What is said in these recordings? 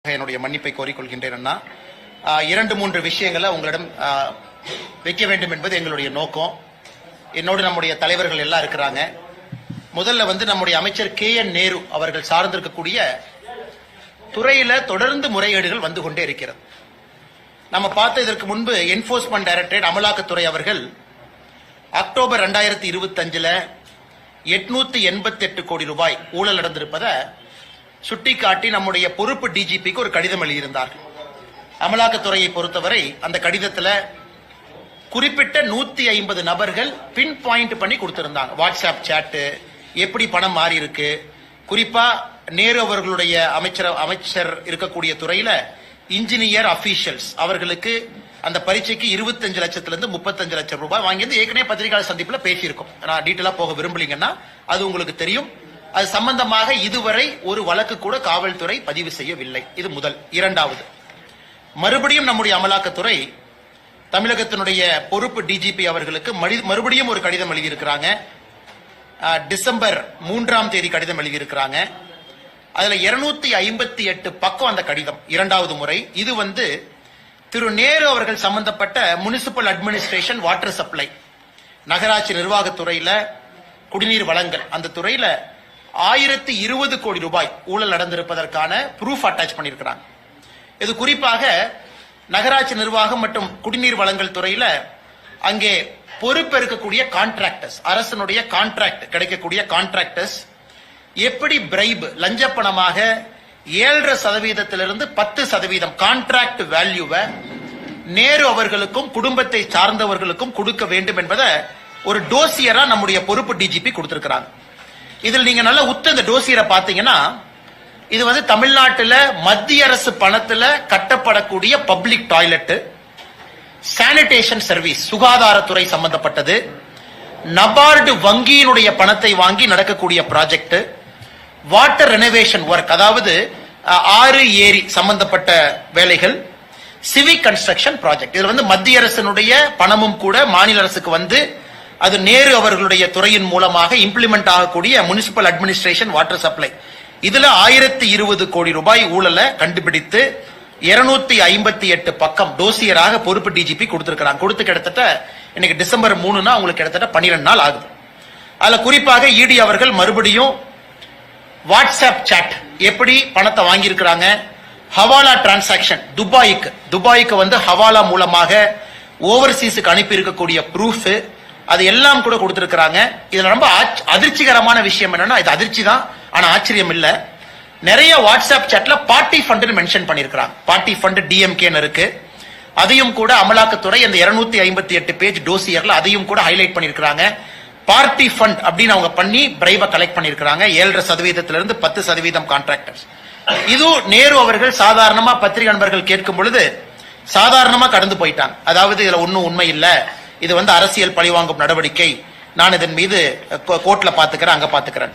என்னுடைய மன்னிப்பை கோரிக்கொள்கின்றேன் அண்ணா. 2-3 விஷயங்களை உங்களிடம் வைக்க வேண்டும் என்பது எங்களுடைய நோக்கம். என்னோடு நம்முடைய தலைவர்கள் எல்லாம் இருக்கிறாங்க. முதல்ல நம்முடைய அமைச்சர் KN நேரு அவர்கள் சார்ந்திருக்கக்கூடிய துறையில தொடர்ந்து முறைகேடுகள் வந்து கொண்டே இருக்கிறது. நம்ம பார்த்த இதற்கு முன்பு என்போர்ஸ்மெண்ட் டைரக்டரேட் அமலாக்கத்துறை அவர்கள் அக்டோபர் 2025 888 கோடி ரூபாய் ஊழல் நடந்திருப்பதை சுட்டிக்காட்டி நம்முடைய பொறுப்பு டிஜிபிக்கு ஒரு கடிதம் எழுதியிருந்தார்கள். அமலாக்கத்துறையை பொறுத்தவரை அந்த கடிதத்தில் குறிப்பிட்ட 150 நபர்கள் பின் பாயிண்ட் பண்ணி கொடுத்திருந்தாங்க. வாட்ஸ்அப் சாட்டு, எப்படி பணம் மாறி இருக்கு, குறிப்பா நேரு அவர்களுடைய அமைச்சர் இருக்கக்கூடிய துறையில இன்ஜினியர் அபிஷியல்ஸ் அவர்களுக்கு அந்த பரீட்சைக்கு 25 லட்சத்திலிருந்து 35 லட்சம் ரூபாய் வாங்கியது ஏற்கனவே பத்திரிகையாளர் சந்திப்பில் பேசியிருக்கோம். நான் டீட்டெயிலா போக விரும்பலீங்கன்னா அது உங்களுக்கு தெரியும். அது சம்பந்தமாக இதுவரை ஒரு வழக்கு கூட காவல்துறை பதிவு செய்யவில்லை. இது முதல். இரண்டாவது, மறுபடியும் நம்முடைய அமலாக்கத்துறை தமிழகத்தினுடைய பொறுப்பு டிஜிபி அவர்களுக்கு மறுபடியும் ஒரு கடிதம் எழுதியிருக்கிறாங்க. டிசம்பர் 3 கடிதம் எழுதியிருக்கிறாங்க. அதுல 258 பக்கம் அந்த கடிதம். இரண்டாவது முறை இது திரு நேரு அவர்கள் சம்பந்தப்பட்ட முனிசிபல் அட்மினிஸ்ட்ரேஷன், வாட்டர் சப்ளை, நகராட்சி நிர்வாகத்துறையில குடிநீர் வழங்கல், அந்த துறையில 1020 கோடி ரூபாய் ஊழல் நடந்திருப்பதற்கான ப்ரூஃப் அட்டாச் பண்ணியிருக்கிறாங்க. இது குறிப்பாக நகராட்சி நிர்வாகம் மற்றும் குடிநீர் வழங்கல் துறையில அங்கே பொறுப்பேற்கக்கூடிய கான்ட்ராக்டர்ஸ், அரசனுடைய கான்ட்ராக்ட் கிடைக்கக்கூடிய கான்ட்ராக்டர்ஸ் எப்படி பிரைப் லஞ்ச பணமாக 7.5% 10% கான்ட்ராக்ட் வேல்யூவை நேரு அவர்களுக்கும் குடும்பத்தை சார்ந்தவர்களுக்கும் கொடுக்க வேண்டும் என்பதை ஒரு டோசியரா நம்முடைய பொறுப்பு டிஜிபி கொடுத்திருக்கிறாங்க. இதில் நீங்க நல்ல இந்த டோசியரை பாத்தீங்கன்னா இது தமிழ்நாட்டில் மத்திய அரசு பணத்துல கட்டப்படக்கூடிய பப்ளிக் டாய்லெட், சானிடேஷன் சர்வீஸ், சுகாதாரத்துறை சம்பந்தப்பட்டது, நபார்டு வங்கியினுடைய பணத்தை வாங்கி நடக்கக்கூடிய ப்ராஜெக்ட், வாட்டர் ரெனோவேஷன் ஒர்க், அதாவது ஆறு ஏரி சம்பந்தப்பட்ட வேலைகள், சிவிக் கன்ஸ்ட்ரக்ஷன் ப்ராஜெக்ட். இதுல மத்திய அரசினுடைய பணமும் கூட மாநில அரசுக்கு அது நேரு அவர்களுடைய துறையின் மூலமாக இம்ப்ளிமெண்ட் ஆகக்கூடிய முனிசிபல் அட்மினிஸ்ட்ரேஷன், வாட்டர் சப்ளை, இதுல 1020 கோடி ரூபாய் ஊழலை கண்டுபிடித்து 258 பக்கம் டோசியராக பொறுப்பு டிஜிபி கொடுத்திருக்கிறாங்க. கொடுத்து கிட்டத்தட்ட இன்னைக்கு டிசம்பர் 3 உங்களுக்கு கிட்டத்தட்ட 12 நாள் ஆகுது. அதுல குறிப்பாக இடி அவர்கள் மறுபடியும் வாட்ஸ்அப் சாட் எப்படி பணத்தை வாங்கியிருக்கிறாங்க, ஹவாலா டிரான்சாக்சன், துபாய்க்கு ஹவாலா மூலமாக ஓவர்சீஸுக்கு அனுப்பி இருக்கக்கூடிய ப்ரூஃப், அது எல்லாம் கூட கொடுத்திருக்கிறாங்க. இதுல ரொம்ப அதிர்ச்சிகரமான விஷயம் என்னன்னா, இது அதிர்ச்சி தான், ஆனா ஆச்சரியம் இல்ல, நிறைய வாட்ஸ்அப் சாட்ல பார்ட்டி ஃபண்ட் மென்ஷன் பண்ணிருக்காங்க. பார்ட்டி ஃபண்ட் டிஎம்கேன்னு இருக்கு. அதையும் கூட அமலாக்கத்துறை அந்த 258 பேஜ் டோசியர்ல அதையும் கூட ஹைலைட் பண்ணிருக்காங்க. பார்ட்டி ஃபண்ட் அப்படின்னு அவங்க பண்ணி பிரைவ கலெக்ட் பண்ணிருக்காங்க. 7.5% 10% கான்ட்ராக்டர்ஸ். இது நேரு அவர்கள் சாதாரணமா பத்திரிகை நண்பர்கள் கேட்கும் பொழுது சாதாரணமா கடந்து போயிட்டாங்க. அதாவது இதுல ஒன்னும் உண்மை இல்ல, இது அரசியல் பழிவாங்கும் நடவடிக்கை, நான் இதன் மீது கோர்ட்ல பாத்துக்கிறேன், அங்க பாத்துக்கிறேன்.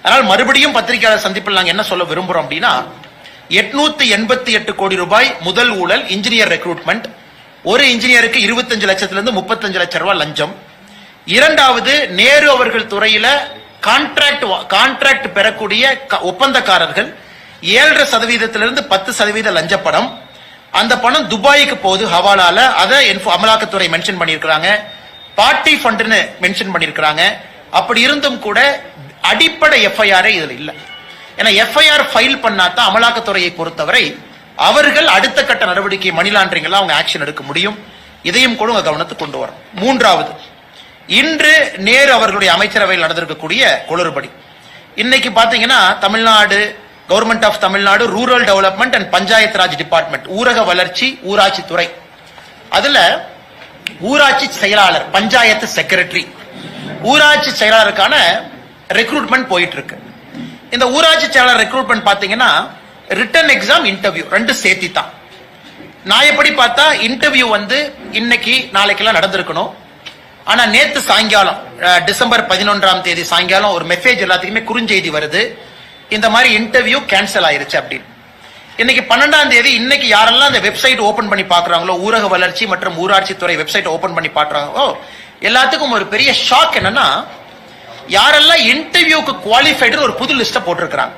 அதனால் மறுபடியும் பத்திரிகையாளர் சந்திப்பில் நாங்க என்ன சொல்ல விரும்புறோம் அப்படின்னா, 888 கோடி ரூபாய் முதல் ஊழல் இன்ஜினியர் ரெக்ரூட்மெண்ட், ஒரு இன்ஜினியருக்கு 25 லட்சத்திலிருந்து 35 லட்சம் ரூபாய் லஞ்சம். இரண்டாவது, நேரு அவர்கள் துறையில கான்ட்ராக்ட் பெறக்கூடிய ஒப்பந்தக்காரர்கள் 7.5% 10% லஞ்ச பணம், அந்த பணம் துபாய்க்கு போகுது ஹவாலால, அதை அமலாக்கத்துறை மென்ஷன் பண்ணிருக்காங்க. பார்ட்டி ஃபண்ட்னு மென்ஷன் பண்ணிருக்காங்க. அப்படி இருந்தும் கூட அடிப்படை எஃப்ஐஆர் இதுல இல்ல. ஏன்னா எஃப்ஐஆர் ஃபைல் பண்ணாதான் அமலாக்கத்துறையை பொறுத்தவரை அவர்கள் அடுத்த கட்ட நடவடிக்கை, மணி லாண்டரிங் எல்லாம் அவங்க ஆக்ஷன் எடுக்க முடியும். இதையும் கூட உங்க கவனத்துக்கு கொண்டு வரும். மூன்றாவது, இன்று நேரு அவர்களுடைய அமைச்சரவையில் நடந்திருக்கக்கூடிய குளறுபடி. இன்னைக்கு பாத்தீங்கன்னா Tamil Nadu government of Tamil Nadu rural development and panchayat raj department, ஊரக வளர்ச்சி ஊராட்சி துறை, அதுல ஊராட்சி செயலாளர், பஞ்சாயத்து செக்ரட்டரி, ஊராட்சி செயலாளருக்கான ரெக்ரூட்மெண்ட் போயிட்டு இருக்கு. இந்த ஊராட்சி செயலாளர் ரெக்ரூட்மெண்ட் பாத்தீங்கன்னா ரிட்டன் எக்ஸாம், இன்டர்வியூ ரெண்டு சேர்த்தி தான். நான் எப்படி பார்த்தா இன்டர்வியூ இன்னைக்கு நாளைக்கெல்லாம் நடந்திருக்கணும். ஆனா நேத்து சாயங்காலம் டிசம்பர் 11 சாயங்காலம் ஒரு மெசேஜ் எல்லாத்துக்குமே குறுஞ்செய்தி வருது, இந்த மாதிரி இன்டர்வியூ கேன்சல் ஆயிருச்சு அப்படின்னு. இன்னைக்கு 12 இன்னைக்கு யாரெல்லாம் இந்த வெப்சைட் ஓபன் பண்ணி பாக்குறாங்களோ, ஊரக வளர்ச்சி மற்றும் ஊராட்சி துறை வெப்சைட் ஓபன் பண்ணி பாக்குறாங்களோ, எல்லாத்துக்கும் ஒரு பெரிய ஷாக் என்னன்னா, யாரெல்லாம் இன்டர்வியூக்கு குவாலிஃபைடு ஒரு புது லிஸ்ட போட்டிருக்கிறாங்க.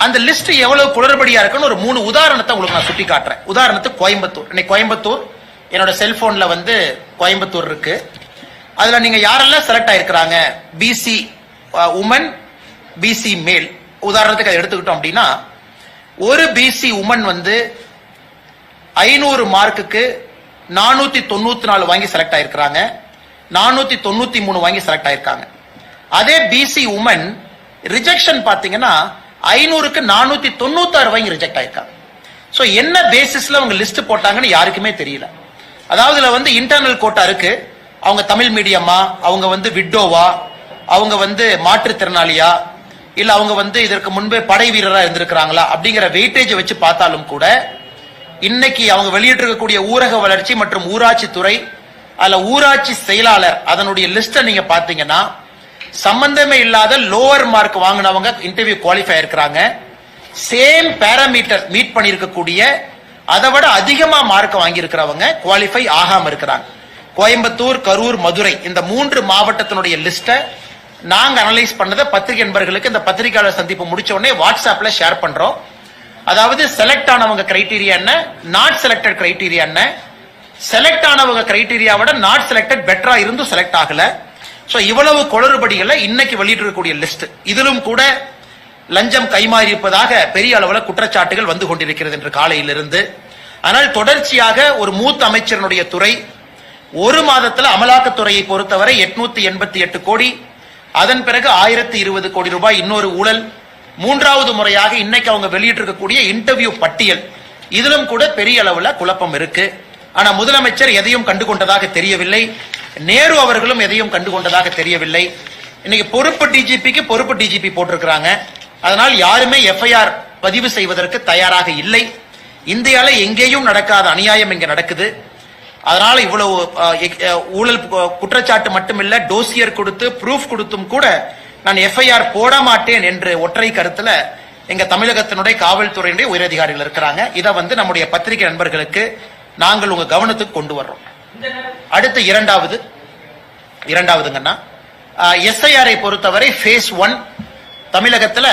அந்த லிஸ்ட் எவ்வளவு குளறுபடியா இருக்குன்னு ஒரு 3 உதாரணத்தை உங்களுக்கு நான் சுட்டி காட்டுறேன். உதாரணத்துக்கு கோயம்புத்தூர். இன்னைக்கு கோயம்புத்தூர் என்னோட செல்போன்ல வந்து கோயம்புத்தூர் இருக்கு. அதுல நீங்க யாரெல்லாம் செலக்ட் ஆயிருக்கிறாங்க, பிசி உமன், பிசி மேல், உதாரணத்துக்கு அதை எடுத்துக்கிட்டோம் அப்படின்னா, ஒரு பிசி உமன் வந்து 500 மார்க்குக்கு 494 வாங்கி செலக்ட் ஆயிருக்கிறாங்க, 493 வாங்கி செலக்ட் ஆயிருக்காங்க. அதே பிசி உமன் ரிஜெக்ஷன் பாத்தீங்கன்னா 500க்கு 496 வாங்கி ரிஜெக்ட் ஆயிருக்காங்க. சோ என்ன பேசிஸ்ல அவங்க லிஸ்ட் போட்டாங்கன்னு யாருக்குமே தெரியல. அதாவது இதுல வந்து இன்டர்னல் கோட்டா இருக்கு, அவங்க தமிழ் மீடியமா, அவங்க வந்து விட்டோவா, அவங்க வந்து மாற்றுத்திறனாளியா, இல்ல அவங்க வந்து இதற்கு முன்பே படை வீரரா இருந்திருக்கிறாங்களா அப்படிங்கிற வெயிட்டேஜ் வச்சு பார்த்தாலும் கூட இன்னைக்கு அவங்க வெளியிட்டிருக்கக்கூடிய ஊரக வளர்ச்சி மற்றும் ஊராட்சி துறை, அதுல ஊராட்சி செயலாளர் அதனுடைய லிஸ்ட நீங்க பாத்தீங்கன்னா சம்பந்தமே இல்லாத லோவர் மார்க் வாங்கினவங்க இன்டர்வியூ குவாலிஃபை இருக்கிறாங்க. சேம் பேராமீட்டர் மீட் பண்ணிருக்கக்கூடிய அதை விட அதிகமா மார்க் வாங்கி இருக்கிறவங்க குவாலிஃபை ஆகாம இருக்கிறாங்க. கோயம்புத்தூர், கரூர், மதுரை இந்த 3 மாவட்டத்தினுடைய லிஸ்ட நாங்க அனலைஸ் பண்ணதை பத்திரிகை நண்பர்களுக்கு இந்த பத்திரிகையாளர் சந்திப்பு முடிச்ச உடனே வாட்ஸ்அப்ல ஷேர் பண்றோம். அதாவது செலக்ட் ஆனவங்க கிரைட்டீரியா என்ன, நாட் செலக்டட் கிரைட்டீரியா என்ன, செலக்ட் ஆனவங்க கிரைட்டீரியாவோட நாட் செலக்டட் பெட்டரா இருந்தும் செலக்ட் ஆகல. சோ இவ்வளவு குளறுபடிகளை இன்னைக்கு வெளியிட்டிருக்கக்கூடிய லிஸ்ட், இதிலும் கூட லஞ்சம் கைமாறி இருப்பதாக பெரிய அளவுல குற்றச்சாட்டுகள் வந்து கொண்டிருக்கிறது என்று காலையிலிருந்து. ஆனால் தொடர்ச்சியாக ஒரு மூத்த அமைச்சருடைய துறை ஒரு மாதத்துல அமலாக்கத்துறையை பொறுத்தவரை 888 கோடி, அதன் பிறகு 1020 கோடி ரூபாய் இன்னொரு ஊழல், 3வது முறையாக இன்னைக்கு அவங்க வெளியிட்டிருக்கக்கூடிய இன்டர்வியூ பட்டியல், இதிலும் கூட பெரிய அளவுல குழப்பம் இருக்கு. ஆனா முதலமைச்சர் எதையும் கண்டுகொண்டதாக தெரியவில்லை, நேரு அவர்களும் எதையும் கண்டுகொண்டதாக தெரியவில்லை. இன்னைக்கு பொறுப்பு டிஜிபிக்கு பொறுப்பு டிஜிபி போட்டிருக்கிறாங்க. அதனால் யாருமே எஃப்ஐஆர் பதிவு செய்வதற்கு தயாராக இல்லை. இந்தியால எங்கேயும் நடக்காத அநியாயம் இங்க நடக்குது. அதனால இவ்வளவு ஊழல் குற்றச்சாட்டு மட்டுமில்ல, டோசியர் கொடுத்து ப்ரூஃப் கொடுத்தும் கூட நான் எஃப்ஐஆர் போட மாட்டேன் என்று ஒற்றை கருத்துல எங்க தமிழகத்தினுடைய காவல்துறையினுடைய உயரதிகாரிகள் இருக்கிறாங்க. இதை வந்து நம்முடைய பத்திரிகை நண்பர்களுக்கு நாங்கள் உங்க கவனத்துக்கு கொண்டு வர்றோம். அடுத்து இரண்டாவதுங்கன்னா எஸ்ஐஆரை பொறுத்தவரை ஃபேஸ் 1 தமிழகத்துல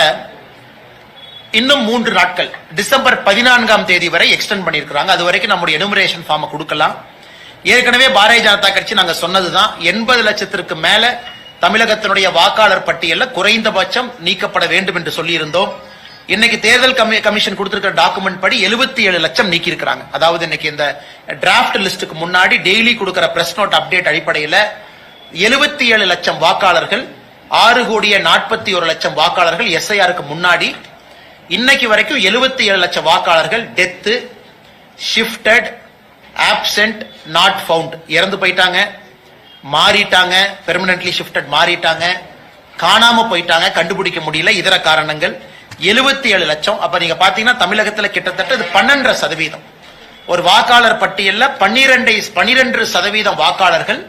இன்னும் 3 நாட்கள் டிசம்பர் 14ஆம் தேதி வரை எக்ஸ்டெண்ட் பண்ணிருக்காங்க. அது வரைக்கும் நம்முடைய எனுமரேஷன் ஃபார்ம் கொடுக்கலாம். ஏற்கனவே பாரதிய ஜனதா கட்சி நாங்க சொன்னதுதான், 80 லட்சத்திற்கு மேல தமிழகத்தினுடைய வாக்காளர் பட்டியல்ல குறைந்தபட்சம் நீக்கப்பட வேண்டும் என்று சொல்லி இருந்தோம். இன்னைக்கு தேர்தல் கமிஷன் கொடுத்திருக்கிற டாக்குமெண்ட் படி 77 லட்சம் நீக்கி இருக்கிறாங்க. அதாவது இன்னைக்கு இந்த டிராப்ட் லிஸ்டுக்கு முன்னாடி டெய்லி கொடுக்கிற பிரஸ் நோட் அப்டேட் அடிப்படையில் 77 லட்சம் வாக்காளர்கள், 6,41 லட்சம் வாக்காளர்கள் எஸ்ஐஆருக்கு முன்னாடி, இன்னைக்கு வரைக்கும் 77 லட்சம் வாக்காளர்கள் death, shifted, absent, not found, இறந்து போயிட்டாங்க, மாறிட்டாங்க, பெர்மனன்ட்லி ஷிஃப்டட் மாறிட்டாங்க, காணாம போயிட்டாங்க, கண்டுபிடிக்க முடியல, இதர காரணங்கள் 77 லட்சம். அப்ப நீங்க பாத்தீங்கன்னா தமிழகத்துல கிட்டத்தட்ட 12%. ஒரு வாக்காளர் பட்டியல்ல 12% வாக்காளர்கள்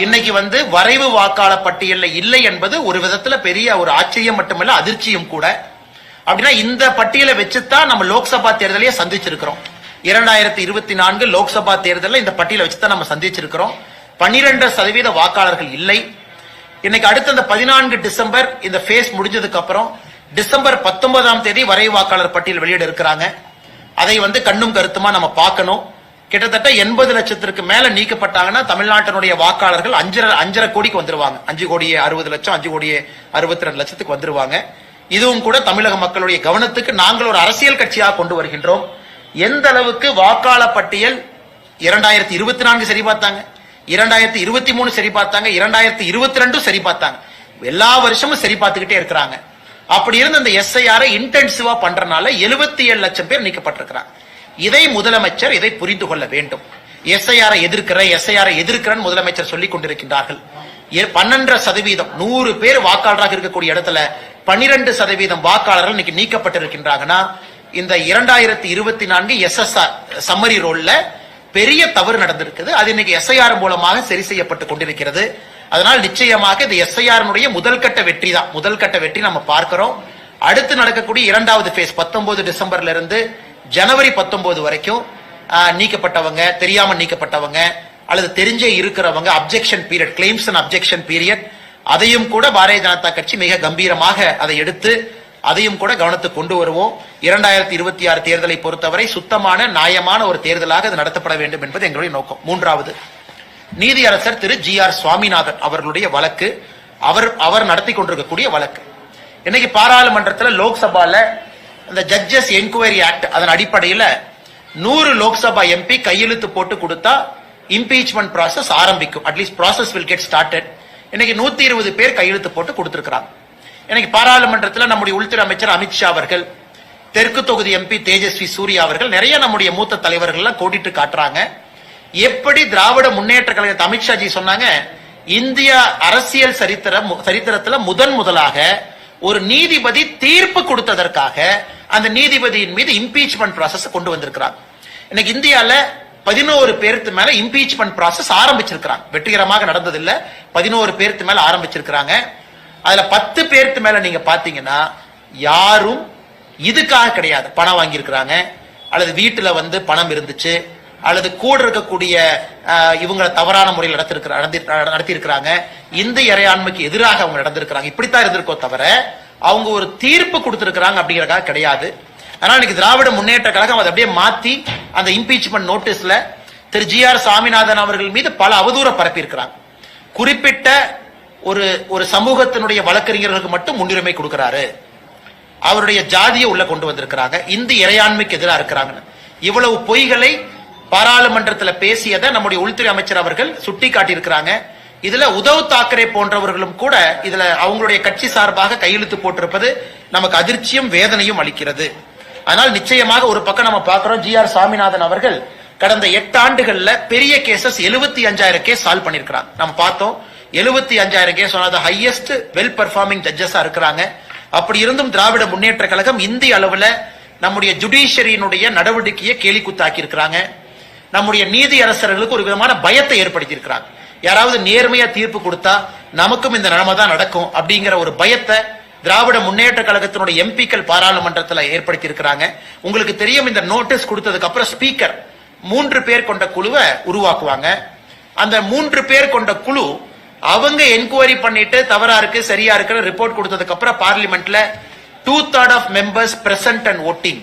இன்னைக்கு வந்து வரைவு வாக்காளர் பட்டியல்ல இல்லை என்பது ஒரு விதத்துல பெரிய ஒரு ஆச்சரியம் மட்டுமல்ல, அதிர்ச்சியும் கூட. அப்படின்னா இந்த பட்டியலை வச்சுதான் நம்ம லோக்சபா தேர்தலையே சந்திச்சிருக்கிறோம். 2024 லோக்சபா தேர்தலில் இந்த பட்டியலை வச்சுதான் நம்ம சந்திச்சிருக்கிறோம். 12% வாக்காளர்கள் இல்லை. இன்னைக்கு அடுத்த இந்த 14 டிசம்பர் இந்த ஃபேஸ் முடிஞ்சதுக்கு அப்புறம் டிசம்பர் 19ஆம் தேதி வரைவு வாக்காளர் பட்டியல் வெளியிட இருக்கிறாங்க. அதை வந்து கண்ணும் கருத்துமா நம்ம பார்க்கணும். கிட்டத்தட்ட 80 லட்சத்திற்கு மேல நீக்கப்பட்டாங்கன்னா தமிழ்நாட்டினுடைய வாக்காளர்கள் 5.5 கோடிக்கு வந்துருவாங்க. 5,60,00,000, 5,62 லட்சத்துக்கு வந்துருவாங்க. இதுவும் கூட தமிழக மக்களுடைய கவனத்துக்கு நாங்கள் ஒரு அரசியல் கட்சியாக கொண்டு வருகின்றோம். எந்த அளவுக்கு வாக்காளர் பட்டியல் 2024 சரி பார்த்தாங்க, 2023 சரி பார்த்தாங்க, 2022 சரி பார்த்தாங்க, எல்லா வருஷமும் சரி பார்த்துக்கிட்டே இருக்கிறாங்க. அப்படி இருந்து இந்த எஸ்ஐஆரை இன்டென்சிவா பண்றதுனால 77 லட்சம் பேர் நீக்கப்பட்டிருக்கிறாங்க. இதை முதலமைச்சர் இதை புரிந்து கொள்ள வேண்டும். எஸ்ஐஆரை எதிர்க்கிறேன் முதலமைச்சர் சொல்லிக் கொண்டிருக்கின்றார்கள். 12%, 100 பேர் வாக்காளராக இருக்கக்கூடிய இடத்துல 12% வாக்காளர்கள் இன்னைக்கு நீக்கப்பட்டிருக்கின்றாங்கன்னா இந்த 2024 எஸ்எஸ்ஆர் சம்மரி ரோல்ல பெரிய தவறு நடந்திருக்குது. அது இன்னைக்கு எஸ்ஐஆர் மூலமாக சரி செய்யப்பட்டு கொண்டிருக்கிறது. அதனால் நிச்சயமாக இது எஸ்ஐஆர் முதல் கட்ட வெற்றி தான். முதல் கட்ட வெற்றி நம்ம பார்க்கிறோம். அடுத்து நடக்கக்கூடிய 2வது ஃபேஸ் 19 டிசம்பர்ல இருந்து ஜனவரி 19 வரைக்கும் நீக்கப்பட்டவங்க, தெரியாம நீக்கப்பட்டவங்க அல்லது தெரிஞ்சே இருக்கிறவங்க, objection period, claims and objection period, அதையும் கூட பாரதிய ஜனதா கட்சி மிக கம்பீரமாக அதை எடுத்து அதையும் கூட கவனத்துக்கு கொண்டு வருவோம். 2026 தேர்தலை பொறுத்தவரை சுத்தமான நியாயமான ஒரு தேர்தலாக அது நடத்தப்பட வேண்டும் என்பது எங்களுடைய நோக்கம். மூன்றாவது, நீதியரசர் திரு GR சுவாமிநாதன் அவர்களுடைய வழக்கு, அவர் நடத்தி கொண்டிருக்கக்கூடிய வழக்கு. இன்னைக்கு பாராளுமன்றத்தில் லோக்சபால அந்த ஜட்ஜஸ் என்கொயரி ஆக்ட் அதன் அடிப்படையில் 100 லோக்சபா எம்பி கையெழுத்து போட்டு கொடுத்தா இம்பீச்மெண்ட் ப்ராசஸ் ஆரம்பிக்கும். At least process will get started. இன்னைக்கு 120 பேர் கையெழுத்து போட்டு கொடுத்திருக்கிறாங்க. இன்னைக்கு பாராளுமன்றத்தில் நம்முடைய உள்துறை அமைச்சர் அமித்ஷா அவர்கள், தெற்கு தொகுதி எம்பி தேஜஸ்வி சூர்யா அவர்கள், நிறைய நம்முடைய மூத்த தலைவர்கள் எல்லாம் கோடிட்டு காட்டுறாங்க. எப்படி திராவிட முன்னேற்ற கழகத்தை அமித்ஷாஜி சொன்னாங்க, இந்தியா அரசியல் சரித்திரத்துல முதலாக ஒரு நீதிபதி தீர்ப்பு கொடுத்ததற்காக அந்த நீதிபதியின் மீது இம்பீச்மெண்ட் ப்ராசஸ் கொண்டு வந்திருக்கிறாங்க. இன்னைக்கு இந்தியால 11 பேருக்கு மேல இம்பீச்மெண்ட் ப்ராசஸ் ஆரம்பிச்சிருக்கிறாங்க. வெற்றிகரமாக நடந்ததில்ல, 11 பேருக்கு மேல ஆரம்பிச்சிருக்கிறாங்க. அதுல 10 பேருக்கு மேல நீங்க பாத்தீங்கன்னா யாரும் இதுக்காக கிடையாது. பணம் வாங்கி இருக்கிறாங்க, அல்லது வீட்டுல பணம் இருந்துச்சு, அல்லது கூட இருக்கக்கூடிய இவங்களை தவறான முறையில் நடத்தி இருக்கிறாங்க, இந்திய இறையாண்மைக்கு எதிராக அவங்க நடந்திருக்கிறாங்க. இப்படித்தான் இருந்திருக்கோ தவிர அவங்க ஒரு தீர்ப்பு கொடுத்திருக்கிறாங்க அப்படிங்கறதுக்காக கிடையாது. அதனால இன்னைக்கு திராவிட முன்னேற்ற கழகம் அதை அப்படியே மாத்தி அந்த இம்பீச்மெண்ட் நோட்டீஸ்ல திரு GR சாமிநாதன் அவர்கள் மீது பல அவதூற பரப்பி இருக்கிறாங்க. குறிப்பிட்ட ஒரு சமூகத்தினுடைய வழக்கறிஞர்களுக்கு மட்டும் முன்னுரிமை கொடுக்கிறாரு, அவருடைய ஜாதியை உள்ள கொண்டு வந்திருக்கிறாங்க, இந்திய இறையாண்மைக்கு எதிராக இருக்கிறாங்க. இவ்வளவு பொய்களை பாராளுமன்றத்தில் பேசியதை நம்முடைய உள்துறை அமைச்சர் அவர்கள் சுட்டி காட்டியிருக்கிறாங்க. இதுல உத்தவ் தாக்கரே போன்றவர்களும் கூட இதுல அவங்களுடைய கட்சி சார்பாக கையெழுத்து போட்டிருப்பது நமக்கு அதிர்ச்சியும் வேதனையும் அளிக்கிறது. அதனால் நிச்சயமாக ஒரு பக்கம் நம்ம பார்க்கிறோம், GR சாமிநாதன் அவர்கள் கடந்த 8 ஆண்டுகள்ல பெரிய கேசஸ் 75,000 கேஸ் சால்வ் பண்ணிருக்கிறாங்க. நம்ம பார்த்தோம், 75,000 கேஸ் ஹையஸ்ட் வெல் பெர்ஃபார்மிங் ஜட்ஜஸா இருக்கிறாங்க. அப்படி இருந்தும் திராவிட முன்னேற்ற கழகம் இந்திய அளவுல நம்முடைய ஜுடிஷியரியினுடைய நடவடிக்கையை கேலி குத்தாக்கி இருக்கிறாங்க. நம்முடைய நீதி அரசர்களுக்கு ஒரு விதமான பயத்தை ஏற்படுத்தி இருக்கிறாங்க. யாராவது நேர்மையா தீர்ப்பு கொடுத்தா நமக்கும் இந்த நிலைமை தான் நடக்கும் அப்படிங்கிற ஒரு பயத்தை திராவிட முன்னேற்ற கழகத்தினுடைய எம்பிக்கள் பாராளுமன்றத்தில் ஏற்படுத்தி இருக்கிறாங்க. உங்களுக்கு தெரியும், இந்த நோட்டீஸ் கொடுத்ததுக்கு அப்புறம் ஸ்பீக்கர் 3 பேர் கொண்ட குழுவை உருவாக்குவாங்க. அந்த 3 பேர் கொண்ட குழு அவங்க என்கொயரி பண்ணிட்டு தவறா இருக்கு சரியா இருக்கு ரிப்போர்ட் கொடுத்ததுக்கு அப்புறம் பார்லிமெண்ட்ல 2/3 of members present and voting,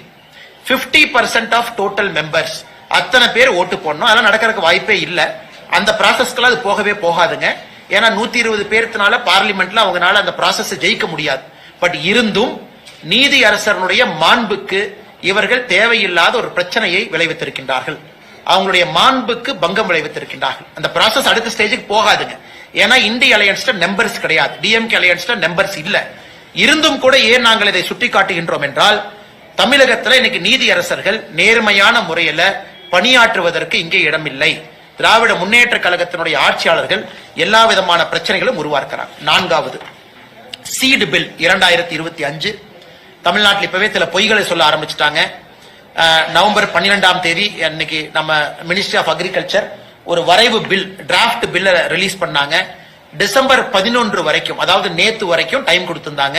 50% of total members, அத்தனை பேர் ஓட்டு போடணும். அதெல்லாம் நடக்கிறதுக்கு வாய்ப்பே இல்லை. அந்த ப்ராசஸ்க்கு அது போகவே போகாதுங்க. ஏன்னா 120 பேர்த்தினால பார்லிமெண்ட்ல அவங்களால அந்த ப்ராசஸ் ஜெயிக்க முடியாது. பட் இருந்தும் நீதி அரசனுடைய மாண்புக்கு இவர்கள் தேவையில்லாத ஒரு பிரச்சனையை விளைவித்திருக்கின்றார்கள். அவங்களுடைய மாண்புக்கு பங்கம் விளைவித்திருக்கின்றார்கள். அந்த ப்ராசஸ் அடுத்த ஸ்டேஜுக்கு போகாதுங்க. ஏன்னா இந்திய அலையன்ஸ்ல நம்பர்ஸ் கிடையாது, டிஎம்கே அலையன்ஸ்ல நம்பர்ஸ் இல்ல. இருந்தும் கூட ஏன் நாங்கள் இதை சுட்டி காட்டுகின்றோம் என்றால், தமிழகத்தில் இன்னைக்கு நீதி அரசர்கள் நேர்மையான முறையில பணியாற்றுவதற்கு இங்கே இடமில்லை. திராவிட முன்னேற்ற கழகத்தினுடைய ஆட்சியாளர்கள் எல்லா விதமான பிரச்சனைகளும் உருவாக்குறாங்க. 4வது, சீடு பில் 2025 தமிழ்நாட்டில் இப்பவே சில பொய்களை சொல்ல ஆரம்பிச்சுட்டாங்க. நவம்பர் 12ஆம் தேதி இன்னைக்கு நம்ம மினிஸ்ட்ரி ஆஃப் அக்ரிகல்ச்சர் ஒரு வரைவு பில், டிராப்ட் பில்ல ரிலீஸ் பண்ணாங்க. டிசம்பர் 11 வரைக்கும், அதாவது நேத்து வரைக்கும் டைம் கொடுத்திருந்தாங்க.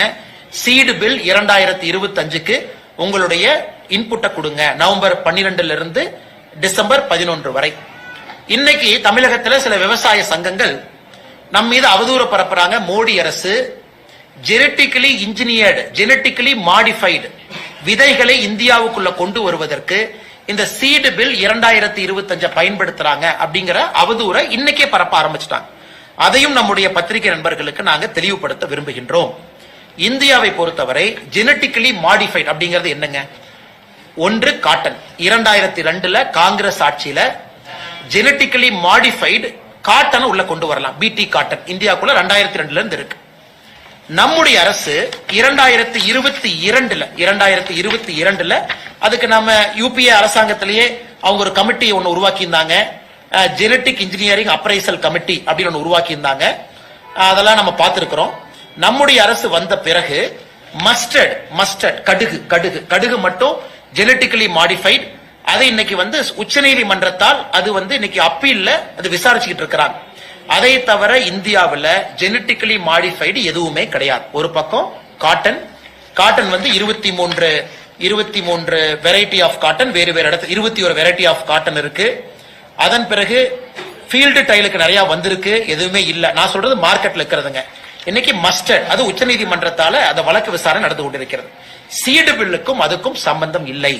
சீடு பில் 2025க்கு உங்களுடைய இன்புட்டை கொடுங்க, நவம்பர் 12 இருந்து டிசம்பர் 11 வரை. இன்னைக்கு தமிழகத்தில் சில விவசாய சங்கங்கள் நம் மீது அவதூறு பரப்புறாங்க. மோடி அரசு ஜெனட்டிக்கலி இன்ஜினியர்டு, ஜெனட்டிக்கலி மாடிஃபைடு விதைகளை இந்தியாவுக்குள்ள கொண்டு வருவதற்கு இந்த சீடு பில் 2025 பயன்படுத்துறாங்க அப்படிங்கிற அவதூறை இன்னைக்கே பரப்ப ஆரம்பிச்சிட்டாங்க. அதையும் நம்முடைய பத்திரிகை நண்பர்களுக்கு நாங்க தெளிவுபடுத்த விரும்புகின்றோம். இந்தியாவை பொறுத்தவரை ஜெனட்டிக்கலி மாடிஃபைடு அப்படிங்கிறது என்னங்க? ஒன்று காட்டன், 2002ல காங்கிரஸ் ஆட்சியில ஜெனட்டிக்கலி மாடிஃபைடு காட்டன் உள்ள கொண்டு வரலாம். பிடி காட்டன் இந்தியாவுக்குள்ள 2002ல இருந்து இருக்கு. நம்முடைய அரசு 2022ல அதுக்கு நம்ம யூபிஏ அரசாங்கத்திலேயே அவங்க ஒரு கமிட்டி ஒன்னு உருவாக்கி இருந்தாங்க, ஜெனட்டிக் இன்ஜினியரிங் அப்ரைசல் கமிட்டி அப்படின்னு ஒன்று உருவாக்கி இருந்தாங்க. அதெல்லாம் நம்ம பார்த்திருக்கிறோம். நம்முடைய அரசு வந்த பிறகு மஸ்டர்ட் கடுகு மட்டும் ஜெனட்டிக்கலி மாடிஃபைட், அது இன்னைக்கு உச்சநீதிமன்றத்தால் அது இன்னைக்கு அப்பீல்ல அது விசாரிச்சுக்கிட்டு இருக்கிறாங்க. அதை தவிர இந்தியாவில் ஜெனட்டிக்கலி மாடிஃபைடு எதுவுமே கிடையாது. ஒரு பக்கம் காட்டன் 23 வெரைட்டி ஆஃப் காட்டன், வேறு இடத்துல 21 வெரைட்டி ஆஃப் காட்டன் இருக்கு. அதன் பிறகு ஃபீல்டு டைலுக்கு நிறைய வந்திருக்கு, எதுவுமே இல்ல. நான் சொல்றது மார்க்கெட்ல இருக்கிறதுங்க. இன்னைக்கு மஸ்டர்ட் அது உச்சநீதிமன்றத்தால அந்த வழக்கு விசாரணை நடந்து கொண்டிருக்கிறது. சீடு பில்லுக்கும் அதுக்கும் சம்பந்தம் இல்லை.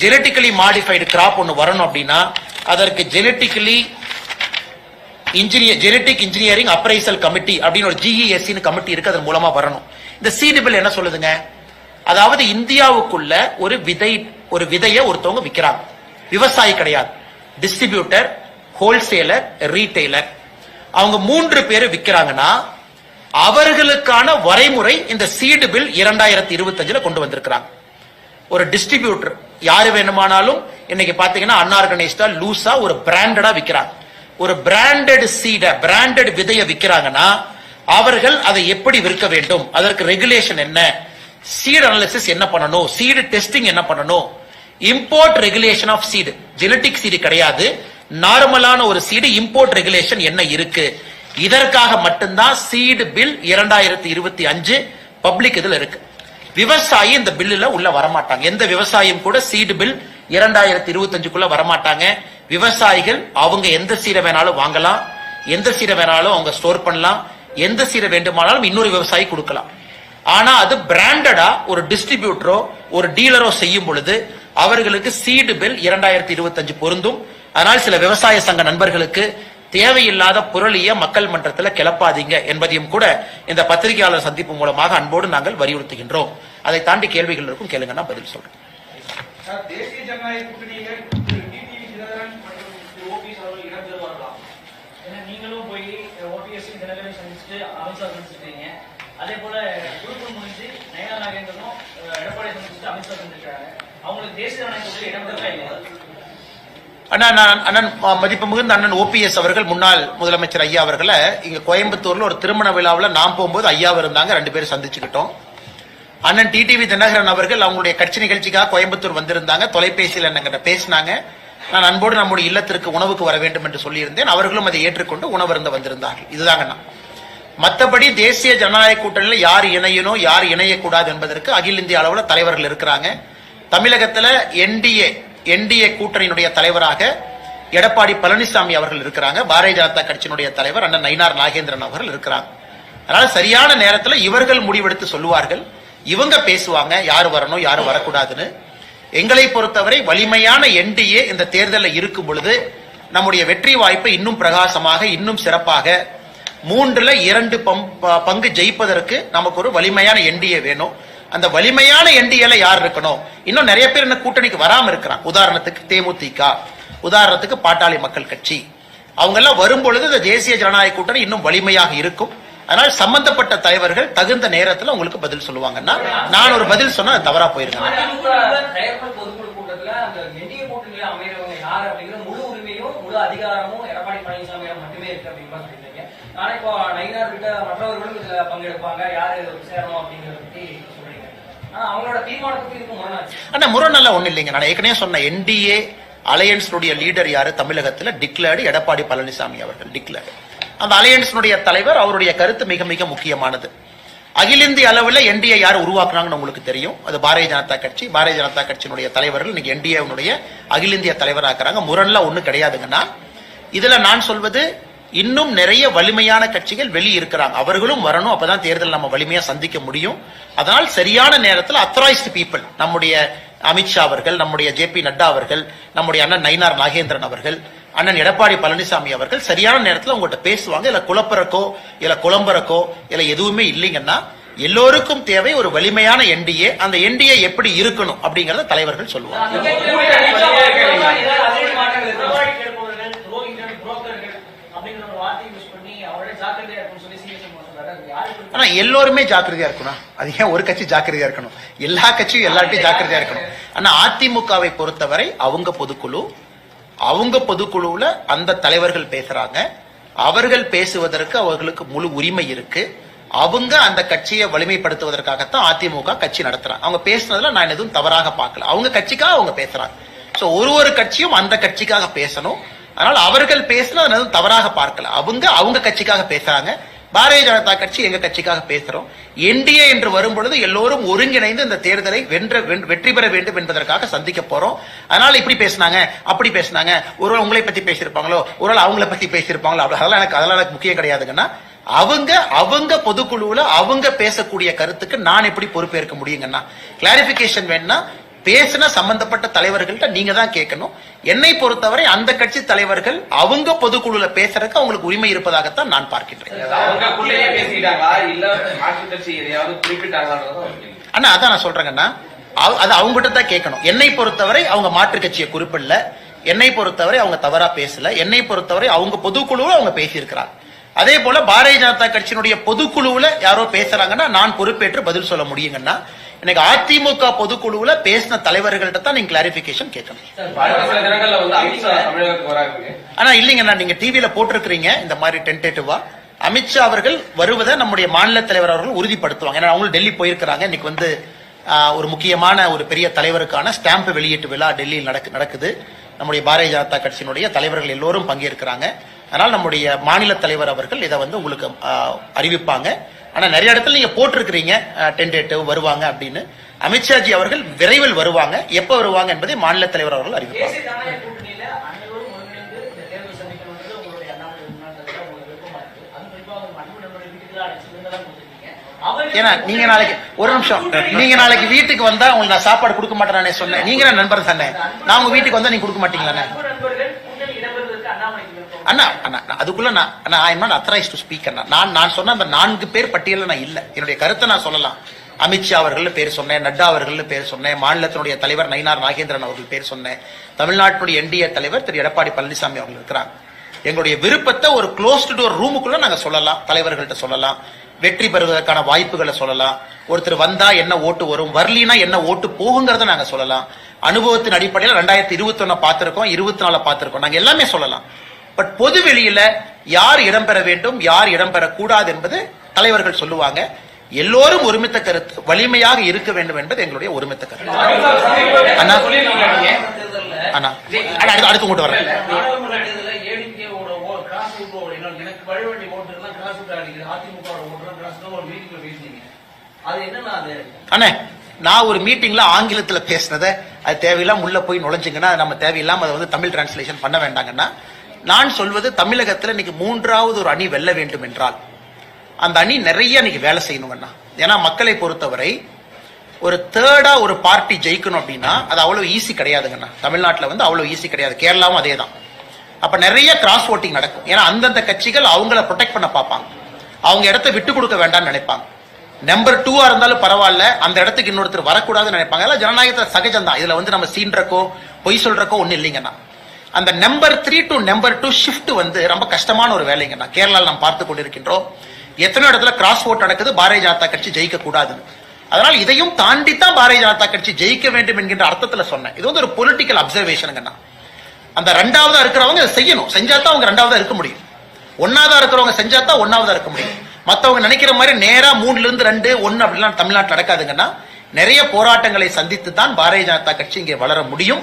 ஜெனட்டிக்கலி மாடிஃபைடு கிராப் ஒன்னு வரணும் அப்படின்னா அதற்கு ஜெனட்டிக் இன்ஜினியரிங் அப்ரைசல் கமிட்டி அப்படின்னு ஒரு GESC கமிட்டி இருக்கு, அதன் மூலமா வரணும். இந்த சீடு பில் என்ன சொல்லுதுங்க? அதாவது இந்தியாவுக்குள்ள ஒரு விதையை ஒருத்தவங்க விற்கிறாங்க, விவசாயி கிடையாது, டிஸ்ட்ரிபியூட்டர், ஹோல்சேலர், ரீட்டைலர், அவங்க 3 பேர் விற்கிறாங்கன்னா அவர்களுக்கான வரைமுறை இந்த சீடு பில் 2025 கொண்டு வந்திருக்கிறாங்க. ஒரு டிஸ்ட்ரிபியூட்டர் யாரு வேணுமானாலும் இன்னைக்கு பாத்தீங்கன்னா அன்ஆர்கனைஸ்டா லூசா ஒரு பிராண்டடா விற்கிறாங்க. ஒரு பிராண்டட் சீட பிராண்டட் விதையை விற்கிறாங்கன்னா அவர்கள் அதை எப்படி விற்க வேண்டும், அதற்கு ரெகுலேஷன் என்ன, சீட் அனாலிசிஸ் என்ன பண்ணணும், சீடு டெஸ்டிங் என்ன பண்ணணும், import regulation of seed, genetic seed கிடையாது, நார்மலான ஒரு சீடு இம்போர்ட் ரெகுலேஷன் என்ன இருக்கு, இதற்காக மட்டும்தான் சீடு பில் 2025 பப்ளிக் இதுல இருக்கு. விவசாயி இந்த பில்லுல உள்ள வரமாட்டாங்க. எந்த விவசாயியும் கூட சீடு பில் 2025 வரமாட்டாங்க. விவசாயிகள் அவங்க எந்த சீடை வேணாலும் வாங்கலாம், எந்த சீடை வேணாலும் அவங்க ஸ்டோர் பண்ணலாம், எந்த சீடை வேண்டுமானாலும் இன்னொரு விவசாயி கொடுக்கலாம். ஆனா அது பிராண்டடா ஒரு டிஸ்ட்ரிபியூட்டரோ ஒரு டீலரோ செய்யும் பொழுது அவர்களுக்கு சீடு பில் 2025 பொருந்தும். அதனால் சில விவசாய சங்க நண்பர்களுக்கு தேவையில்லாத புரளிய மக்கள் மன்றத்தில் கிளப்பாதீங்க என்பதையும் கூட இந்த பத்திரிகையாளர் சந்திப்பு மூலமாக அன்போடு நாங்கள் வலியுறுத்துகின்றோம். அதை தாண்டி கேள்விகள் இருக்கும், கேளுங்க, நான் பதில் சொல்றேன். தேசிய ஜனநாயக கூட்டணியில டிடிவி தினகரன் மற்றும் ஓபிஎஸ் அவர்கள் இடம்பெற வரலாம். ஏன்னா நீங்களும் போய் ஓபிஎஸ் தினகரன் சந்திச்சுட்டு அமித்ஷா சந்திச்சிருக்கீங்க. அதே போல குழுக்கள் முடிஞ்சு நயனா நாகேந்திரனும் எடப்பாடி சந்திச்சுட்டு அமித்ஷா சந்திச்சிருக்காங்க. அவங்களுக்கு தேசிய ஜனநாயக கூட்டணி இடம்பெறவே இல்லை. அண்ணன் மதிப்பு மிகுந்த அண்ணன் ஓபிஎஸ் அவர்கள் முன்னாள் முதலமைச்சர் ஐயா அவர்களை இங்க கோயம்புத்தூர்ல ஒரு திருமண விழாவில் நாம் போகும்போது ஐயா இருந்தாங்க, 2 பேரும் சந்திச்சுக்கிட்டோம். அண்ணன் டிடிவி தினகரன் அவர்கள் அவங்களுடைய கட்சி நிகழ்ச்சிக்காக கோயம்புத்தூர் வந்திருந்தாங்க. தொலைபேசியில் என்னங்கிட்ட பேசினாங்க. நான் அன்போடு நம்முடைய இல்லத்திற்கு உணவுக்கு வர வேண்டும் என்று சொல்லியிருந்தேன். அவர்களும் அதை ஏற்றுக்கொண்டு உணவருந்த வந்திருந்தார்கள். இதுதாங்க நான். மற்றபடி தேசிய ஜனநாயக கூட்டணியில் யார் இணையணும் யார் இணையக்கூடாது என்பதற்கு அகில இந்திய அளவில் தலைவர்கள் இருக்கிறாங்க. தமிழகத்தில் என்டிஏ கூட்டணியினுடைய தலைவராக எடப்பாடி பழனிசாமி அவர்கள் இருக்கிறாங்க. பாரதிய ஜனதா கட்சியினுடைய தலைவர் அண்ணன் நயினார் நாகேந்திரன் அவர்கள் இருக்கிறாங்க. அதனால சரியான நேரத்தில் இவர்கள் முடிவெடுத்து சொல்லுவார்கள், இவங்க பேசுவாங்க யாரு வரணும் யாரு வரக்கூடாதுன்னு. எங்களை பொறுத்தவரை வலிமையான என்டிஏ இந்த தேர்தலில் இருக்கும் பொழுது நம்முடைய வெற்றி வாய்ப்பை இன்னும் பிரகாசமாக இன்னும் சிறப்பாக 3ல் 2 பங்கு ஜெயிப்பதற்கு நமக்கு ஒரு வலிமையான என்டிஏ வேணும். அந்த வலிமையான என்டிஏல யார் இருக்கணும்? இன்னும் நிறைய பேர் இந்த கூட்டணிக்கு வராம இருக்கிறாங்க. உதாரணத்துக்கு தேமுதிக, உதாரணத்துக்கு பாட்டாளி மக்கள் கட்சி, அவங்க எல்லாம் வரும்பொழுது இந்த தேசிய ஜனநாயக கூட்டணி இன்னும் வலிமையாக இருக்கும். அதனால் சம்பந்தப்பட்ட தலைவர்கள் தகுந்த நேரத்தில் உங்களுக்கு பதில் சொல்லுவாங்கன்னா, நான் ஒரு பதில் சொன்னா அது தவறா போயிருக்கேன். முழு உரிமையும் முழு அதிகாரமும் எடப்பாடி பழனிசாமியிடம் மட்டுமே இருக்கு அப்படின்னு சொல்லியிருக்கீங்க. நானே இப்போ நயினார் கிட்ட மற்றவர்களும் இதுல பங்கெடுப்பாங்க, யாரு சேரணும் அப்படிங்கறத பத்தி சொல்றீங்க. ஆனா அவங்களோட தீர்மானத்துக்கு இதுக்கு முரணாச்சு. ஆனா முரணெல்லாம் ஒண்ணு இல்லைங்க. நான் ஏற்கனவே சொன்ன என்டிஏ அலையன்ஸுடைய லீடர் யாரு? தமிழகத்தில் டிக்ளேர்டு எடப்பாடி பழனிசாமி அவர்கள் டிக்ளேர்டு. அந்த அலையன்ஸுடைய தலைவர், அவருடைய கருத்து மிக மிக முக்கியமானது. அகில இந்திய அளவில் என்டிஏ யார் உருவாக்குறாங்கன்னு உங்களுக்கு தெரியும். அது பாரதிய ஜனதா கட்சி. பாரதிய ஜனதா கட்சியினுடைய தலைவர்கள் இன்னைக்கு என்டிஏனுடைய அகில இந்திய தலைவராக்குறாங்க. முரண்லாம் ஒண்ணு கிடையாதுங்கன்னா, இதுல நான் சொல்வது இன்னும் நிறைய வலிமையான கட்சிகள் வெளியே இருக்கிறாங்க. அவர்களும் வரணும், அப்பதான் தேர்தல் நம்ம வலிமையா சந்திக்க முடியும். அதனால் சரியான நேரத்தில் அத்தரைஸ்டு பீப்புள், நம்முடைய அமித்ஷா அவர்கள், நம்முடைய ஜேபி நட்டா அவர்கள், நம்முடைய அண்ணன் நயினார் நாகேந்திரன் அவர்கள், அண்ணன் எடப்பாடி பழனிசாமி அவர்கள் சரியான நேரத்தில் உங்கள்கிட்ட பேசுவாங்க. இல்ல குழப்பறக்கோ இல்ல குழம்பறக்கோ இல்ல எதுவுமே இல்லைங்கன்னா, எல்லோருக்கும் தேவை ஒரு வலிமையான என்டிஏ. அந்த என்டிஏ எப்படி இருக்கணும் அப்படிங்கறத தலைவர்கள் சொல்லுவாங்க. ஆனா எல்லோருமே ஜாக்கிரதையா இருக்கணும். அது ஏன் ஒரு கட்சி ஜாக்கிரதையா இருக்கணும்? எல்லா கட்சியும் எல்லார்ட்டையும் ஜாக்கிரதையா இருக்கணும். ஆனா அதிமுகவை பொறுத்தவரை அவங்க பொதுக்குழுவுல அந்த தலைவர்கள் பேசுறாங்க. அவர்கள் பேசுவதற்கு அவர்களுக்கு முழு உரிமை இருக்கு. அவங்க அந்த கட்சியை வலிமைப்படுத்துவதற்காகத்தான் அதிமுக கட்சி நடத்துறாங்க. அவங்க பேசுனதுல நான் எதுவும் தவறாக பார்க்கல. அவங்க கட்சிக்காக அவங்க பேசுறாங்க. சோ ஒரு கட்சியும் அந்த கட்சிக்காக பேசணும். அதனால அவர்கள் பேசினா எதுவும் தவறாக பார்க்கல. அவங்க கட்சிக்காக பேசுறாங்க. பாரதிய ஜனதா கட்சி எங்க கட்சிக்காக பேசுறோம். என்டிஏ என்று வரும்பொழுது எல்லோரும் ஒருங்கிணைந்து இந்த தேர்தலை வெற்றி பெற வேண்டும் என்பதற்காக சந்திக்க போறோம். அதனால இப்படி பேசினாங்க அப்படி பேசினாங்க, ஒருவேளை உங்களை பத்தி பேசியிருப்பாங்களோ ஒருவேளை அவங்களை பத்தி பேசியிருப்பாங்களோ, அதெல்லாம் எனக்கு முக்கியம் கிடையாதுங்கன்னா, அவங்க பொதுக்குழுவுல அவங்க பேசக்கூடிய கருத்துக்கு நான் எப்படி பொறுப்பேற்க முடியுங்கன்னா, கிளாரிபிகேஷன் வேணும்னா பேசின சம்பந்தப்பட்ட தலைவர்கள்ட்ட நீங்க தான் கேட்கணும். என்னை பொறுத்தவரை அந்த கட்சி தலைவர்கள் அவங்க பொதுக்குழுல பேசுறதுக்கு அவங்களுக்கு உரிமை இருப்பதாகத்தான் நான் பார்க்கின்றேன். அண்ணா அதான் நான் சொல்றேங்கண்ணா, அது அவங்ககிட்ட தான் கேட்கணும். என்னை பொறுத்தவரை அவங்க மாற்று கட்சியை குறிப்பிடல, என்னை பொறுத்தவரை அவங்க தவறா பேசல, என்னை பொறுத்தவரை அவங்க பொதுக்குழுவில் அவங்க பேசியிருக்கிறாங்க. அதே போல பாரதிய ஜனதா கட்சியினுடைய பொதுக்குழுவுல யாரோ பேசுறாங்கன்னா நான் பொறுப்பேற்று பதில் சொல்ல முடியுங்கன்னா, எனக்கு அதிமுக பொதுக்குழுவுல பேசின தலைவர்கள்ட்ட தான் நீங்க கிளாரிபிகேஷன் கேட்கணும். ஆனா இல்லைங்கண்ணா, நீங்க டிவியில போட்டிருக்கிறீங்க இந்த மாதிரி டென்டேட்டிவா. அமித்ஷா அவர்கள் வருவதை நம்முடைய மாநில தலைவர் அவர்கள் உறுதிப்படுத்துவாங்க. ஏன்னா அவங்களும் டெல்லி போயிருக்கிறாங்க. இன்னைக்கு வந்து ஒரு முக்கியமான ஒரு பெரிய தலைவருக்கான ஸ்டாம்ப் வெளியீட்டு விழா டெல்லியில் நடக்குது. நம்முடைய பாரதிய ஜனதா கட்சியினுடைய தலைவர்கள் எல்லோரும் பங்கேற்கிறாங்க. அதனால் நம்முடைய மாநில தலைவர் அவர்கள் இதை வந்து உங்களுக்கு அறிவிப்பாங்க. ஆனா நிறைய இடத்துல நீங்க போட்டிருக்கிறீங்க டென்டேட்டிவ் வருவாங்க அப்படின்னு. அமித்ஷாஜி அவர்கள் விரைவில் வருவாங்க. எப்ப வருவாங்க என்பதை மாநில தலைவர் அவர்கள் அறிவிப்பாங்க. ஏன்னா நீங்க நாளைக்கு ஒரு நிமிஷம், நீங்க நாளைக்கு வீட்டுக்கு வந்தா உங்களுக்கு நான் சாப்பாடு கொடுக்க மாட்டேன் சொன்னேன். நீங்க நண்பர் தானே, நான் உங்க வீட்டுக்கு வந்தா நீங்க கொடுக்க மாட்டீங்களா? அண்ணா அண்ணா அதுக்குள்ள நான் அத்தரைஸ் டு ஸ்பீக். நான் சொன்ன அந்த 4 பேர் பட்டியல நான் இல்ல. என்னுடைய கருத்தை நான் சொல்லலாம். அமித்ஷா அவர்கள் பேர் சொன்னேன், நட்டா அவர்கள் பேர் சொன்னேன், மாநிலத்தினுடைய தலைவர் நயினார் நாகேந்திரன் அவர்கள் பேர் சொன்னேன், தமிழ்நாட்டுடைய என்டிஏ தலைவர் திரு எடப்பாடி பழனிசாமி அவர்கள் இருக்கிறாங்க. எங்களுடைய விருப்பத்தை ஒரு க்ளோஸ்டு டோர் ரூமுக்குள்ள நாங்க சொல்லலாம், தலைவர்கள்ட்ட சொல்லலாம், வெற்றி பெறுவதற்கான வாய்ப்புகளை சொல்லலாம். ஒருத்தர் வந்தா என்ன ஓட்டு வரும், வரலினா என்ன ஓட்டு போகுங்கிறத நாங்க சொல்லலாம். அனுபவத்தின் அடிப்படையில் 2021 பார்த்திருக்கோம், 24 பார்த்திருக்கோம், நாங்க எல்லாமே சொல்லலாம். பட் பொது வெளியில யார் இடம்பெற வேண்டும், யார் இடம்பெறக்கூடாது என்பது தலைவர்கள் சொல்லுவாங்க. எல்லோரும் ஒருமித்த கருத்து வலிமையாக இருக்க வேண்டும் என்பது எங்களுடைய ஒருமித்த கருத்து. அண்ணா அண்ணா அடுத்து கொண்டு வரேன். அண்ணே நான் ஒரு மீட்டிங்ல ஆங்கிலத்துல பேசினதை அது தேவையில்லாம உள்ள போய் நுழைஞ்சுங்கன்னா நம்ம தேவையில்லாம அதை வந்து தமிழ் டிரான்ஸ்லேஷன் பண்ண வேண்டாங்கன்னா, நான் சொல்வது தமிழகத்துல இன்னைக்கு 3வது ஒரு அணி வெல்ல வேண்டும் என்றால் அந்த அணி நிறைய இன்னைக்கு வேலை செய்யணுங்கண்ணா. ஏன்னா மக்களை பொறுத்தவரை ஒரு தேர்டா ஒரு பார்ட்டி ஜெயிக்கணும் அப்படின்னா அது அவ்வளவு ஈஸி கிடையாதுங்கண்ணா. தமிழ்நாட்டில் வந்து அவ்வளவு ஈஸி கிடையாது, கேரளாவும் அதே தான். அப்ப நிறைய கிராஸ் ஓட்டிங் நடக்கும். ஏன்னா அந்தந்த கட்சிகள் அவங்கள ப்ரொடெக்ட் பண்ண பார்ப்பாங்க, அவங்க இடத்த விட்டு கொடுக்க வேண்டாம்னு நினைப்பாங்க. நம்பர் 2 இருந்தாலும் பரவாயில்ல, அந்த இடத்துக்கு இன்னொருத்தர் வரக்கூடாதுன்னு நினைப்பாங்க. அதெல்லாம் ஜனநாயகத்துல சகஜம் தான். இதுல வந்து நம்ம சீன்றக்கோ பொய் சொல்றக்கோ ஒண்ணு இல்லைங்கண்ணா. அந்த நம்பர் 3 to நம்பர் 2 ஷிஃப்ட் வந்து ரொம்ப கஷ்டமான ஒரு வேலைங்கண்ணா. கேரளாவில் நாம் பார்த்து கொண்டிருக்கின்றோம். எத்தனை இடத்துல கிராஸ் ஓட் நடக்குது, பாரதிய ஜனதா கட்சி ஜெயிக்க கூடாதுன்னு. அதனால் இதையும் தாண்டித்தான் பாரதிய ஜனதா கட்சி ஜெயிக்க வேண்டும் என்கின்ற அர்த்தத்துல சொன்னேன். இது வந்து ஒரு பொலிட்டிக்கல் அப்சர்வேஷனுங்கண்ணா. அந்த 2வதா இருக்கிறவங்க செய்யணும், செஞ்சாதான் அவங்க 2வதா இருக்க முடியும். 1வதா இருக்கிறவங்க செஞ்சாதான் 1வதா இருக்க முடியும். மத்தவங்க நினைக்கிற மாதிரி நேரா 3ல இருந்து 2, 1 அப்படிலாம் தமிழ்நாட்டில் நடக்காதுங்கன்னா, நிறைய போராட்டங்களை சந்தித்து தான் பாரதிய ஜனதா கட்சி இங்கே வளர முடியும்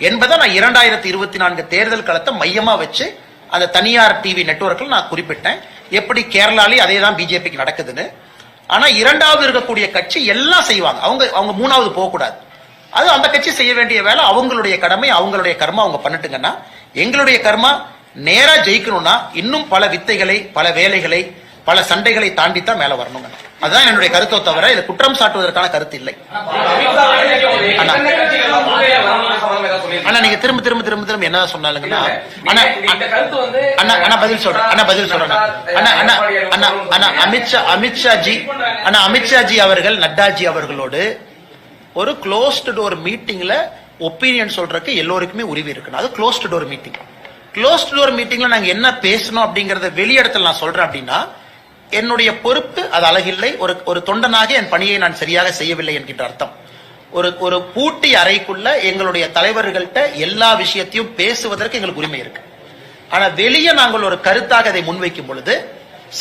என்பதை நான் 2024 தேர்தல் களத்தை மையமா வச்சு அந்த தனியார் டிவி நெட்வொர்க்ல நான் குறிப்பிட்டேன். எப்படி கேரளாலே அதே தான் பிஜேபிக்கு நடக்குதுன்னு. ஆனா 2வது இருக்கக்கூடிய கட்சி எல்லாம் செய்வாங்க, அவங்க 3வது போகக்கூடாது. அது அந்த கட்சி செய்ய வேண்டிய வேலை, அவங்களுடைய கடமை, அவங்களுடைய கர்மா அவங்க பண்ணட்டுங்கன்னா, எங்களுடைய கர்மா நேரா ஜெயிக்கணும்னா இன்னும் பல வித்தைகளை, பல வேலைகளை, பல சண்டைகளை தாண்டித்தான் மேல வரணுங்க. அதுதான் என்னுடைய கருத்தை தவிர இது குற்றம் சாட்டுவதற்கான கருத்து இல்லை. ஆனா நீங்க திரும்ப திரும்ப திரும்ப திரும்ப என்ன சொன்னாலுங்கன்னா, பதில் சொல்றேன். அமித்ஷாஜி அவர்கள் நட்டாஜி அவர்களோடு ஒரு க்ளோஸ்டு டோர் மீட்டிங்ல ஒப்பீனியன் சொல்றதுக்கு எல்லோருக்குமே உரிமை இருக்கு. அது closed door meeting. Closed door மீட்டிங்ல நாங்க என்ன பேசணும் அப்படிங்கறத வெளியிடத்துல நான் சொல்றேன் அப்படின்னா, என்னுடைய பொறுப்பு அது அழகில்லை, ஒரு தொண்டனாக என் பணியை நான் சரியாக செய்யவில்லை என்கின்ற அர்த்தம். ஒரு பூட்டி அறைக்குள்ள எங்களுடைய தலைவர்கள்ட்ட எல்லா விஷயத்தையும் பேசுவதற்கு எங்களுக்கு உரிமை இருக்கு. ஆனா வெளியே நாங்கள் ஒரு கருத்தாக அதை முன்வைக்கும் பொழுது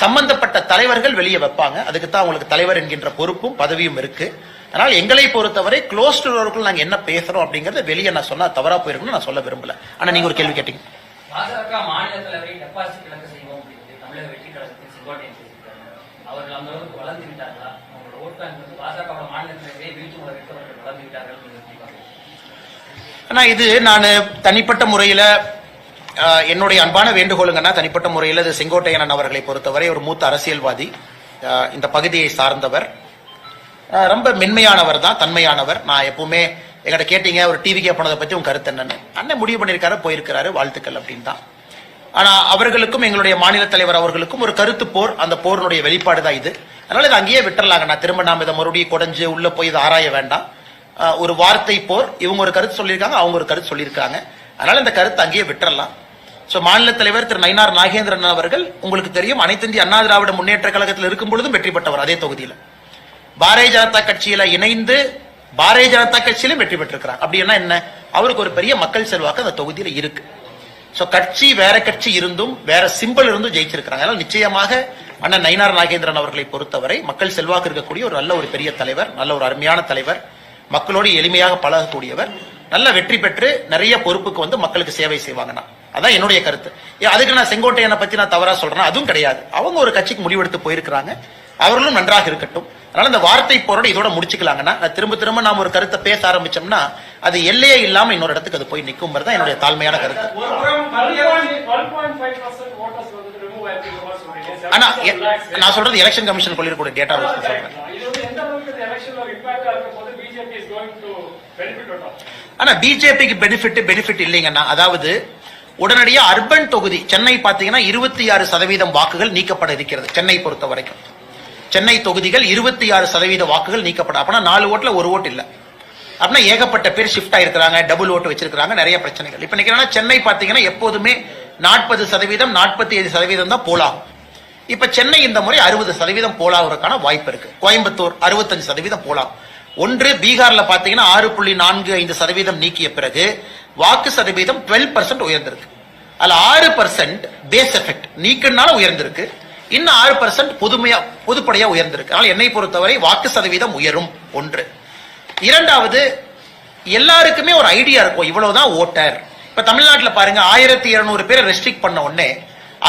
சம்பந்தப்பட்ட தலைவர்கள் வெளியே வைப்பாங்க. அதுக்கு தான் அவங்களுக்கு தலைவர் என்கின்ற பொறுப்பும் பதவியும் இருக்கு. அதனால் எங்களை பொறுத்தவரை க்ளோஸ்டு டோருக்குள்ள நாங்க என்ன பேசுறோம் அப்படிங்கறத வெளியே நான் சொன்னா தவறா போயிருக்குன்னு நான் சொல்ல விரும்பல. ஆனா நீங்க ஒரு கேள்வி கேட்டீங்க. பாஜக மாநில தலைவரை டெபாசிட் இழக்க செய்வோம் அப்படின்னு தமிழக வெற்றி கழகத்தில் செங்கோட்டையன் பேசியிருக்காங்க. அவர்கள் அந்த அளவுக்கு வளர்ந்து விட்டார்களா? அவங்களோட ஓட் பேங்க் வந்து பாஜக மாநில தலைவரை வீழ்த்து முறைக்கு அவர்கள் வளர்ந்து விட்டார்கள். ஆனா இது நான் தனிப்பட்ட முறையில என்னுடைய அன்பான வேண்டுகோளுங்கன்னா தனிப்பட்ட முறையில் இது செங்கோட்டையன் அவர்களை பொறுத்தவரை ஒரு மூத்த அரசியல்வாதி, இந்த பகுதியை சார்ந்தவர், ரொம்ப மென்மையானவர் தான், தன்மையானவர். நான் எப்பவுமே எங்கிட்ட கேட்டீங்க ஒரு டிவிக்கே போனதை பத்தி உங்க கருத்து என்னன்னு, அண்ணன் முடிவு பண்ணியிருக்காரு, போயிருக்கிறாரு, வாழ்த்துக்கள் அப்படின்னு தான். ஆனா அவர்களுக்கும் எங்களுடைய மாநில தலைவர் அவர்களுக்கும் ஒரு கருத்து போர், அந்த போரினுடைய வெளிப்பாடு தான் இது. அதனால இதை அங்கேயே விட்டுறலாங்க. நான் திரும்ப நாம இதை மறுபடியும் குறைஞ்சு உள்ள போய் இதை ஆராய வேண்டாம். ஒரு வார்த்தை போர், இவங்க ஒரு கருத்து சொல்லியிருக்காங்க, அவங்க ஒரு கருத்து சொல்லியிருக்காங்க. அதனால இந்த கருத்தை அங்கேயே விட்டுறலாம். சோ மாநில தலைவர் திரு நயினார் நாகேந்திரன் அவர்கள் உங்களுக்கு தெரியும், அனைத்து இந்திய அண்ணா திராவிட முன்னேற்ற கழகத்தில் இருக்கும் பொழுதும் வெற்றி பெற்றவர். அதே தொகுதியில் பாரதிய ஜனதா கட்சியில இணைந்து பாரதிய ஜனதா கட்சியிலும் வெற்றி பெற்றிருக்கிறார். அப்படின்னா என்ன, அவருக்கு ஒரு பெரிய மக்கள் செல்வாக்கு அந்த தொகுதியில இருக்கு. சோ கட்சி வேற கட்சி இருந்தும் வேற சிம்பிள் இருந்தும் ஜெயிச்சிருக்கிறாங்க. அதனால நிச்சயமாக அண்ணன் நயினார் நாகேந்திரன் அவர்களை பொறுத்தவரை மக்கள் செல்வாக்கு இருக்கக்கூடிய ஒரு நல்ல ஒரு பெரிய தலைவர், நல்ல ஒரு அருமையான தலைவர், மக்களோடு எளிமையாக பழகக்கூடியவர், நல்ல வெற்றி பெற்று நிறைய பொறுப்புக்கு வந்து மக்களுக்கு சேவை செய்வாங்கன்னா அதான் என்னுடைய கருத்து. அதுக்கு நான் செங்கோட்டையனை பத்தி நான் தவறா சொல்றேன், அதுவும் கிடையாது. அவங்க ஒரு கட்சிக்கு முடிவெடுத்து போயிருக்கிறாங்க, அவர்களும் நன்றாக இருக்கட்டும். அதனால இந்த வார்த்தை போரோட இதோட முடிச்சுக்கலாங்கன்னா, திரும்ப திரும்ப நாம ஒரு கருத்தை பேச ஆரம்பிச்சோம்னா அது எல்லையே இல்லாம இன்னொரு இடத்துக்கு அது போய் நிற்கும் தான் என்னுடைய தாழ்மையான கருத்து. ஆனா நான் சொல்றது எலெக்ஷன் கமிஷன் கொள்ளிருக்கூடிய டேட்டா சொல்றேன். ஆனா பிஜேபிக்கு பெனிஃபிட் இல்லைங்கன்னா, அதாவது உடனடியா அர்பன் தொகுதி சென்னை பாத்தீங்கன்னா 26% வாக்குகள் நீக்கப்பட இருக்கிறது. சென்னை பொறுத்த வரைக்கும் சென்னை தொகுதிகள் 26% வாக்குகள் நீக்கப்பட, அப்பனா 4 ஓட்டுல 1 ஓட்டு இல்ல, அப்படின்னா ஏகப்பட்ட பேர் ஷிஃப்ட் ஆயிருக்காங்க, டபுள் ஓட்டு வச்சிருக்காங்க, நிறைய பிரச்சனைகள். இப்ப நினைக்கிறேன்னா சென்னை பாத்தீங்கன்னா எப்போதுமே 40% 45% தான் போலாகும். இப்ப சென்னை இந்த முறை 60% போலாகிறதுக்கான வாய்ப்பு இருக்கு. கோயம்புத்தூர் 65% போலாகும். ஒன்று பீகார்ல பாத்தீங்கன்னா 6.45% நீக்கிய பிறகு வாக்கு சதவீதம் 12% உயர்ந்திருக்கு. அதுல 6% பேஸ் எஃபெக்ட் நீக்கினால உயர்ந்திருக்கு, இன்னும் 6% பொதுப்படையா உயர்ந்திருக்கு. அதனால என்னை பொறுத்தவரை வாக்கு சதவீதம் உயரும். ஒன்று. இரண்டாவது, எல்லாருக்குமே ஒரு ஐடியா இருக்கும் இவ்வளவுதான் ஓட்டர். இப்ப தமிழ்நாட்டில் பாருங்க 1200 பேரை ரெஸ்ட்ரிக்ட் பண்ண உடனே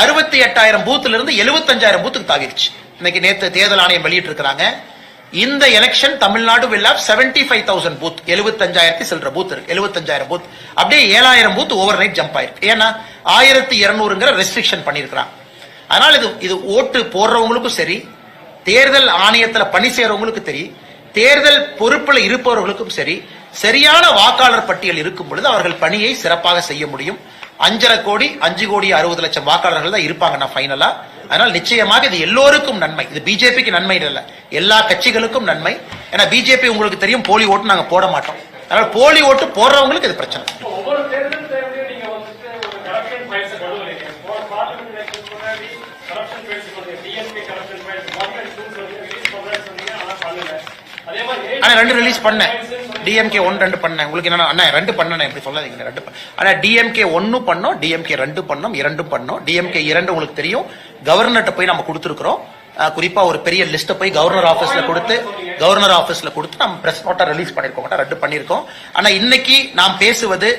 68,000 பூத்துல இருந்து 75,000 பூத்துக்கு தாவிருச்சு. இன்னைக்கு நேற்று தேர்தல் ஆணையம் வெளியிட்டு இருக்கிறாங்க, இந்த election Tamil Nadu will have 75,000 booth, 75,000 சில்ற பூத் இருக்கு, 75,000 பூத் அப்படியே 7,000 பூத் ஓவர் நைட் ஜம்ப் ஆயிருக்கு. ஏன்னா 1200ங்கிற ரெஸ்ட்ரிக்ஷன் பண்ணிருக்கிறாங்க. அதனால இது ஓட்டு போடுறவங்களுக்கும் சரி, தேர்தல் ஆணையத்தில் பணி செய்யறவங்களுக்கு சரி, தேர்தல் பொறுப்புல இருப்பவர்களுக்கும் சரி, சரியான வாக்காளர் பட்டியல் இருக்கும் பொழுது அவர்கள் பணியை சிறப்பாக செய்ய முடியும். 5.5 கோடி 5 கோடி 60 லட்சம் வாக்காளர்கள் தான் இருப்பாங்க நான் ஃபைனலா. அதனால நிச்சயமாக இது எல்லோருக்கும் நன்மை. இது பிஜேபிக்கு நன்மை இல்ல, எல்லா கட்சிகளுக்கும் நன்மை. ஏன்னா பிஜேபி உங்களுக்கு தெரியும் போலி ஓட்டு நாங்க போட மாட்டோம். அதனால போலி ஓட்டு போடுறவங்களுக்கு இது பிரச்சனை. ஒவ்வொரு தேர்தல் தேவையும் நீங்க வந்துட்டு ஒரு கரப்ஷன் ஃபைல்ஸ் கொடுவீங்க. பார்லிமெண்ட் எலெக்ஷன் முன்னாடி கரப்ஷன் ஃபைல்ஸ் கொடுங்க, DMK corruption files government tools வந்து ரிலீஸ் பண்றேன்னு சொன்னீங்க, ஆனா பண்ணல. அதே மாதிரி ஆனா 2 ரிலீஸ் பண்ணேன், டிஎம்கே 1 2 பண்ணேன். உங்களுக்கு என்ன அண்ணா 2 பண்ணேன் எப்படி சொல்லாதீங்க, 2 ஆனா டிஎம்கே 1 பண்ணோம், டிஎம்கே 2 பண்ணோம், 2 பண்ணோம். டிஎம்கே 2 உங்களுக்கு தெரியும் கவர்னர்ட்ட போய் நம்ம கொடுத்துருக்கிறோம். குறிப்பா ஒரு பெரிய லிஸ்ட் போய் கவர்னர் ஆபீஸ்ல கொடுத்து நம்ம பிரஸ் நோட்டா ரிலீஸ் பண்ணிருக்கோம், 2 பண்ணிருக்கோம். ஆனா இன்னைக்கு நாம் பேசுவது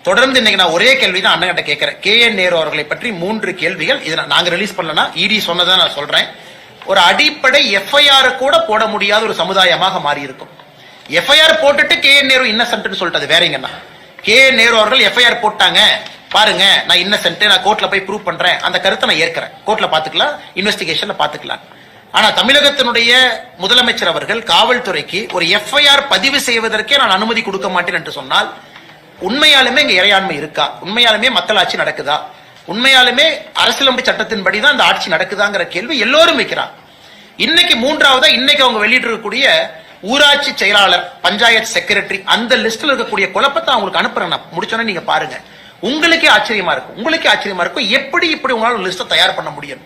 தொடர்ந்து இன்னைக்கு நான் ஒரே கேள்வி தான் அண்ணன் கிட்ட கேட்கிறேன். KN நேரு அவர்களை பற்றி 3 கேள்விகள். இதை நாங்க ரிலீஸ் பண்ணலனா இடி சொன்னதான் நான் சொல்றேன். ஒரு அடிப்படை எஃப்ஐஆர் கூட போட முடியாத ஒரு சமுதாயமாக மாறி இருக்கும். எஃப்ஐஆர் போட்டுட்டு KN நேரு இன்னசென்ட்னு சொல்லிட்டு வேறங்கன்னா, KN நேரு அவர்கள் எஃப்ஐஆர் போட்டாங்க பாருங்க, நான் இன்னசென்ட், நான் கோர்ட்ல போய் ப்ரூவ் பண்றேன், அந்த கருத்தை நான் ஏற்கிறேன், கோர்ட்ல பாத்துக்கலாம், இன்வெஸ்டிகேஷன்ல பாத்துக்கலாம். ஆனா தமிழகத்தினுடைய முதலமைச்சர் அவர்கள் காவல்துறைக்கு ஒரு எஃப்ஐஆர் பதிவு செய்வதற்கே நான் அனுமதி கொடுக்க மாட்டேன் என்று சொன்னால், உண்மையாலுமே இங்க இறையாண்மை இருக்கா? உண்மையாலுமே மக்களாட்சி நடக்குதா? உண்மையாலுமே அரசியலமைப்பு சட்டத்தின்படி தான் இந்த ஆட்சி நடக்குதாங்கிற கேள்வி எல்லோரும் வைக்கிறாங்க. இன்னைக்கு 3ஆவதா இன்னைக்கு அவங்க வெளியிட்டு இருக்கக்கூடிய ஊராட்சி செயலாளர், பஞ்சாயத்து செக்ரட்டரி, அந்த லிஸ்ட்ல இருக்கக்கூடிய குழப்பத்தை அவங்களுக்கு அனுப்புறேன். நான் முடிச்சோன்னே நீங்க பாருங்க, உங்களுக்கே ஆச்சரியமா இருக்கும். எப்படி இப்படி உங்களால லிஸ்ட் தயார் பண்ண முடியும்?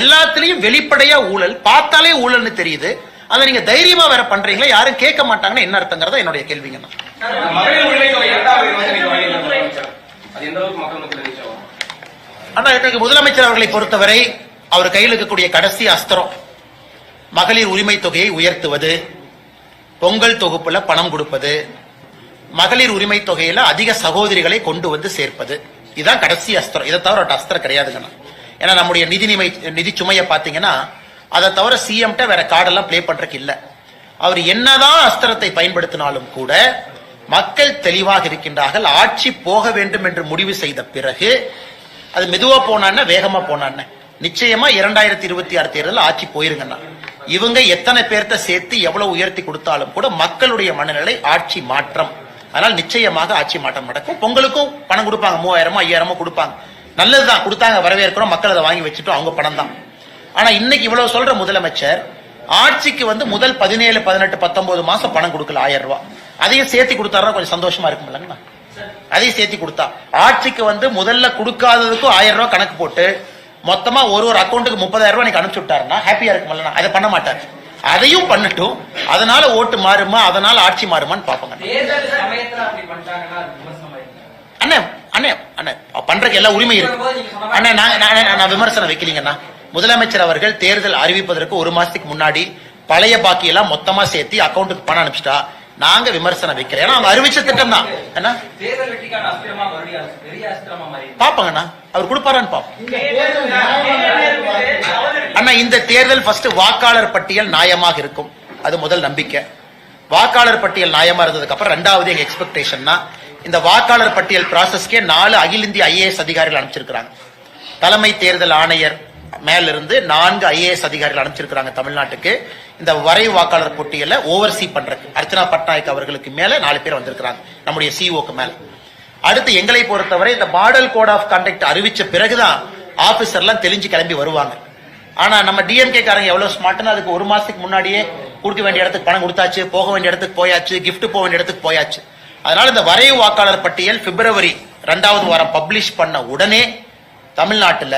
எல்லாத்திலையும் வெளிப்படையா ஊழல், பார்த்தாலே ஊழல்னு தெரியுது. அதை நீங்க தைரியமா வேற பண்றீங்களா? யாரும் கேட்க மாட்டாங்கன்னு என்ன அர்த்தங்கிறதா என்னுடைய கேள்விங்க. ஆனா இன்னைக்கு முதலமைச்சர் அவர்களை பொறுத்தவரை அவர் கையில் இருக்கக்கூடிய கடைசி அஸ்திரம் மகளிர் உரிமை தொகையை உயர்த்துவது, பொங்கல் தொகுப்புல பணம் கொடுப்பது, மகளிர் உரிமை தொகையில அதிக சகோதரிகளை கொண்டு வந்து சேர்ப்பது, இதுதான் கடைசி அஸ்திரம். இதை தவிர ஒரு அஸ்திரம் கிடையாதுங்க. ஏன்னா நம்முடைய நிதி சுமையை பாத்தீங்கன்னா அதை தவிர சிஎம் வேற கார்டெல்லாம் பிளே பண்றதுக்கு இல்ல. அவர் என்னதான் அஸ்திரத்தை பயன்படுத்தினாலும் கூட மக்கள் தெளிவாக இருக்கின்றார்கள். ஆட்சி போக வேண்டும் என்று முடிவு செய்த பிறகு அது மெதுவா போனான்னு வேகமா போனான்னு நிச்சயமா 2026 தேர்தல் ஆட்சி போயிருங்கண்ணா. இவங்க எத்தனை பேர்த்த சேர்த்து எவ்வளவு உயர்த்தி கொடுத்தாலும் கூட மக்களுடைய மனநிலை ஆட்சி மாற்றம். அதனால் நிச்சயமாக ஆட்சி மாற்றம் நடக்கும். பொங்கலுக்கும் பணம் கொடுப்பாங்க, 3000 5000 கொடுப்பாங்க. நல்லதுதான், கொடுத்தாங்க, வரவேற்கிறோம். மக்கள் அதை வாங்கி வச்சுட்டோம், அவங்க பணம் தான். ஆனா இன்னைக்கு இவ்வளவு சொல்ற முதலமைச்சர் ஆட்சிக்கு முதல் 17 18 19 மாசம் பணம் கொடுக்கல 1000 ரூபாய். அதையும் சேர்த்து கொடுத்தாருன்னா கொஞ்சம் சந்தோஷமா இருக்கும் இல்லைங்கண்ணா. அதையும் சேர்த்து கொடுத்தா ஆட்சிக்கு முதல்ல கொடுக்காததுக்கும் 1000 ரூபாய் கணக்கு போட்டு மொத்தமா ஒரு அக்கௌண்ட்டுக்கு 30,000 ரூபாய் அனுப்பிச்சு விட்டாருன்னா ஹாப்பியா இருக்கும்ல. அதை பண்ண மாட்டாரு. அதையும் பண்ணட்டும். அதனால ஓட்டு மாறுமா, அதனால ஆட்சி மாறுமான்னு பாப்பாங்க. அண்ணே அண்ணே அண்ணே பண்றதுக்கு எல்லா உரிமை இருக்கு அண்ணே. நான் விமர்சனம் வைக்கலீங்கண்ணா. முதலமைச்சர் அவர்கள் தேர்தல் அறிவிப்பதற்கு ஒரு மாசத்துக்கு முன்னாடி பழைய பாக்கி எல்லாம் மொத்தமா சேர்த்து அக்கௌண்ட்டுக்கு பணம் அனுப்பிச்சிட்டா நாங்க விமர்சனம் வைக்கிறோம். ஏன்னா அவங்க அறிவிச்ச திட்டம் தான். என்ன பாப்பாங்கண்ணா, அவர் கொடுப்பாரான்னு பாப்போம். அண்ணா இந்த தேர்தல் ஃபர்ஸ்ட் வாக்காளர் பட்டியல் நியாயமாக இருக்கும், அது முதல் நம்பிக்கை. வாக்காளர் பட்டியல் நியாயமா இருந்ததுக்கு அப்புறம் ரெண்டாவது எங்க எக்ஸ்பெக்டேஷன்னா இந்த வாக்காளர் பட்டியல் ப்ராசஸ்க்கே 4 அகில இந்திய IAS அதிகாரிகள் அனுப்பிச்சிருக்காங்க. தலைமை தேர்தல் ஆணையர் மேல இருந்து 4 IAS அதிகாரிகள் அனுப்பிச்சிருக்காங்க தமிழ்நாட்டுக்கு. இந்த வரைவு வாக்காளர் பட்டியலை ஓவர்சீ பண்றதுக்கு அர்ச்சனா பட்நாயக் அவர்களுக்கு மேல 4 பேர் வந்திருக்காங்க, நம்முடைய சிஓக்கு மேல. அடுத்து எங்களை பொறுத்தவரை இந்த மாடல் கோட் ஆஃப் கண்டக்ட் அறிவிச்ச பிறகுதான் ஆபீசர்லாம் தெளிஞ்சு கிளம்பி வருவாங்க. ஆனா நம்ம டிஎம்கே காரங்க எவ்வளவு ஸ்மார்ட்னா அதுக்கு ஒரு மாசத்துக்கு முன்னாடியே கொடுக்க வேண்டிய இடத்துக்கு பணம் கொடுத்தாச்சு, போக வேண்டிய இடத்துக்கு போயாச்சு, கிஃப்ட் போக வேண்டிய இடத்துக்கு போயாச்சு. அதனால இந்த வரைவு வாக்காளர் பட்டியல் பிப்ரவரி 2வது வாரம் பப்ளிஷ் பண்ண உடனே தமிழ்நாட்டுல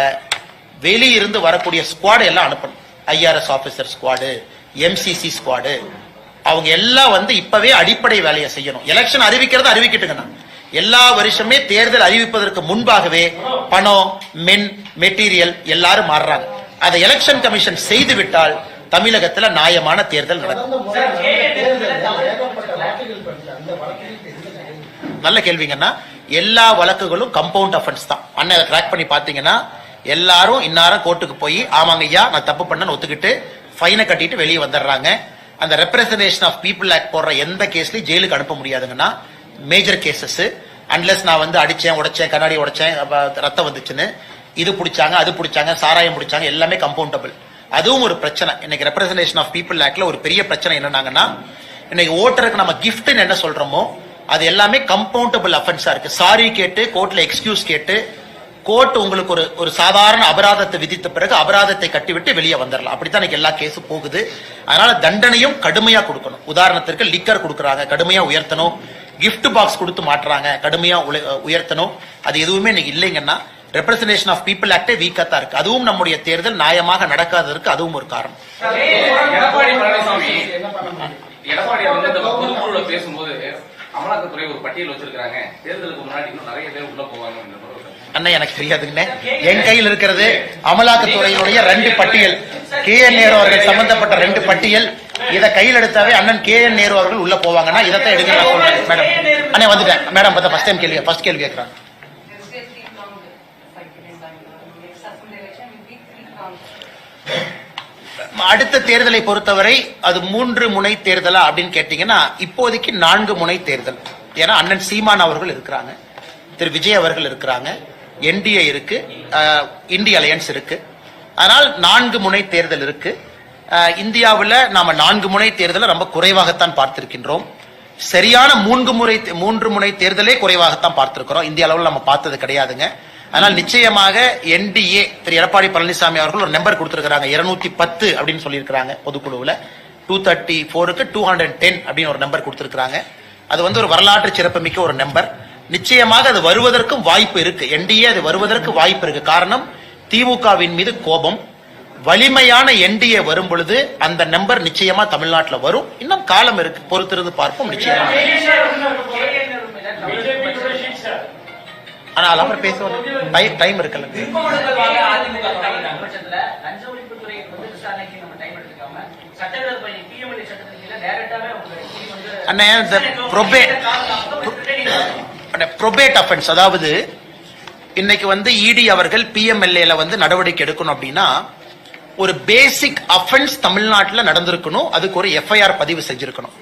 வெளியிருந்து வரக்கூடிய ஸ்குவாடு எல்லாம் அனுப்பணும். IRS officer squad, MCC squad, அவங்க எல்லாம் இப்பவே அடிப்படை வேலையை செய்யணும். எலெக்ஷன் அறிவிக்கிறது அறிவிக்கட்டுங்கண்ணா. எல்லா வருஷமே தேர்தல் அறிவிப்பதற்கு முன்பாகவே பணம், மெட்டீரியல் எல்லாரும் மாறுறாங்க. அதை எலெக்ஷன் கமிஷன் செய்து விட்டால் தமிழகத்துல நியாயமான தேர்தல் நடக்கும். நல்ல கேள்விங்கன்னா எல்லா வழக்குகளும் கம்பவுண்ட் அஃபென்ஸ் தான். அண்ணன் ட்ராக் பண்ணி பாத்தீங்கன்னா எல்லாரும் இன்னாரம் கோர்ட்டுக்கு போய் ஆமாங்க ஐயா நான் தப்பு பண்ணன்னு ஒத்துக்கிட்டு ஃபைனை கட்டிட்டு வெளியே வந்துடுறாங்க. அந்த ரெப்ரசன்டேஷன் ஆஃப் பீப்புள் ஆக்ட் போடுற எந்த கேஸ்லயும் ஜெயிலுக்கு அனுப்ப முடியாதுங்கன்னா மேஜர் கேசஸ். அன்லெஸ் நான் அடிச்சேன், உடைச்சேன், கண்ணாடி உடைச்சேன், ரத்தம் வந்துச்சுன்னு இது பிடிச்சாங்க, அது பிடிச்சாங்க, சாராயம் பிடிச்சாங்க, எல்லாமே கம்பவுண்டபிள். அதுவும் ஒரு பிரச்சனை. இன்னைக்கு ரெப்ரசன்டேஷன் ஆஃப் பீப்புள் ஆக்ட்ல ஒரு பெரிய பிரச்சனை என்னன்னாங்கன்னா இன்னைக்கு ஓட்டருக்கு நம்ம கிஃப்ட்னு என்ன சொல்றோமோ அது எல்லாமே கம்பவுண்டபிள் அஃபென்ஸா இருக்கு. சாரி கேட்டு கோர்ட்ல எக்ஸ்கியூஸ் கேட்டு கோர்ட் உங்களுக்கு ஒரு சாதாரண அபராதத்தை விதித்த பிறகு அபராதத்தை கட்டிவிட்டு வெளியே வந்துடலாம். அப்படித்தான் எல்லா கேஸும் போகுது. அதனால தண்டனையும் கடுமையா கொடுக்கணும். உதாரணத்திற்கு லிக்கர் கொடுக்கறாங்க, கடுமையா உயர்த்தணும். கிஃப்ட் பாக்ஸ் கொடுத்து மாட்டுறாங்க, கடுமையா உயர்த்தணும். அது எதுவுமே இன்னைக்கு இல்லைங்கன்னா ரெப்ரசன்டேஷன் ஆஃப் பீப்புள் ஆக்டே வீக்கா தான் இருக்கு. அதுவும் நம்முடைய தேர்தல் நியாயமாக நடக்காததற்கு அதுவும் ஒரு காரணம். எடப்பாடி பழனிசாமி பொதுக்குழுல பேசும்போது அமலாக்கத்துறை ஒரு பட்டியல் வச்சிருக்காங்க, தேர்தலுக்கு முன்னாடி இன்னும் நிறைய பேர் உள்ள போவாங்க. அண்ணா எனக்கு தெரியாதுங்கண்ணே. என் கையில் இருக்கிறது அமலாக்கத்துறையினுடைய 2 பட்டியல், KN நேரு அவர்கள் சம்பந்தப்பட்ட 2 பட்டியல். இதை கையில் எடுத்தாவே அண்ணன் KN நேரு அவர்கள் உள்ள போவாங்கன்னா இதைத்தான் எடுங்க மேடம். அண்ணே வந்துட்டேன் மேடம். பார்த்தா ஃபர்ஸ்ட் கேள்வி கேட்கறாங்க. அடுத்த தேர்தலை பொறுத்தவரை அது 3 முனை தேர்தலா அப்படின்னு கேட்டீங்கன்னா இப்போதைக்கு 4 முனை தேர்தல். ஏன்னா அண்ணன் சீமான் அவர்கள் இருக்கிறாங்க, திரு விஜய் அவர்கள் இருக்கிறாங்க, NDA இருக்கு, இந்திய அலையன்ஸ் இருக்கு. அதனால் 4 முனை தேர்தல் இருக்கு. இந்தியாவில் நாம 4 முனை தேர்தலை ரொம்ப குறைவாகத்தான் பார்த்திருக்கின்றோம். சரியான 3 முனை தேர்தலே குறைவாகத்தான் பார்த்திருக்கிறோம். இந்திய அளவில் நம்ம பார்த்தது கிடையாதுங்க. அதனால் நிச்சயமாக NDA திரு எடப்பாடி பழனிசாமி அவர்கள் ஒரு நம்பர் கொடுத்திருக்கிறாங்க, 210 அப்படின்னு சொல்லியிருக்கிறாங்க. பொதுக்குழுவில் 234க்கு 210 அப்படின்னு ஒரு நம்பர் கொடுத்திருக்கிறாங்க. அது ஒரு வரலாற்று சிறப்புமிக்க ஒரு நம்பர். நிச்சயமாக அது வருவதற்கும் வாய்ப்பு இருக்கு. NDA அது வருவதற்கு வாய்ப்பு இருக்கு. காரணம் திமுகவின் மீது கோபம். வலிமையான NDA வரும் பொழுது அந்த நம்பர் நிச்சயமா தமிழ்நாட்டில் வரும். இன்னும் காலம் இருக்கு, பொறுத்திருந்து பார்ப்போம். நிச்சயமா ஆனால் அப்புறம் பேசுவோம், டைம் இருக்குல்ல. ப்ரொபேட் அஃபென்ஸ், அதாவது இன்னைக்கு ED அவர்கள் PMLA நடவடிக்கை எடுக்கணும் அப்படின்னா ஒரு பேசிக் அஃபென்ஸ் தமிழ்நாட்டில் நடந்திருக்கணும். அதுக்கு ஒரு FIR பதிவு செஞ்சிருக்கணும்.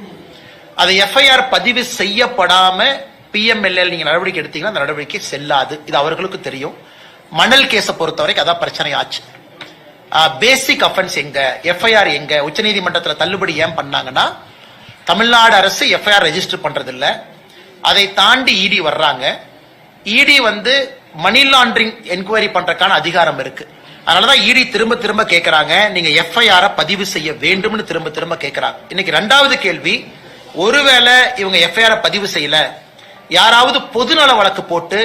அது எஃப்ஐஆர் பதிவு செய்யப்படாம பிஎம்எல்ஏ நீங்க நடவடிக்கை எடுத்தீங்கன்னா அந்த நடவடிக்கை செல்லாது. இது அவர்களுக்கு தெரியும். மணல் கேஸை பொறுத்தவரைக்கும் அதான் பிரச்சனை ஆச்சு. பேசிக் அஃபென்ஸ் எங்க, எஃப்ஐஆர் எங்க, உச்சநீதிமன்றத்தில் தள்ளுபடி ஏன் பண்ணாங்கன்னா, தமிழ்நாடு அரசு எஃப்ஐஆர் ரெஜிஸ்டர் பண்றது இல்ல. அதை தாண்டி இடி வர்றாங்க. இடி மணி லாண்டரிங் என்கொயரி பண்றதுக்கான அதிகாரம் இருக்கு. அதனாலதான் இடி திரும்ப திரும்ப கேட்கறாங்க, நீங்க எஃப்ஐஆர் பதிவு செய்ய வேண்டும்னு திரும்ப திரும்ப கேட்கறாங்க. இன்னைக்கு ரெண்டாவது கேள்வி, ஒருவேளை இவங்க எஃப்ஐஆர் பதிவு செய்யல, யாராவது பொதுநல வழக்கு போட்டு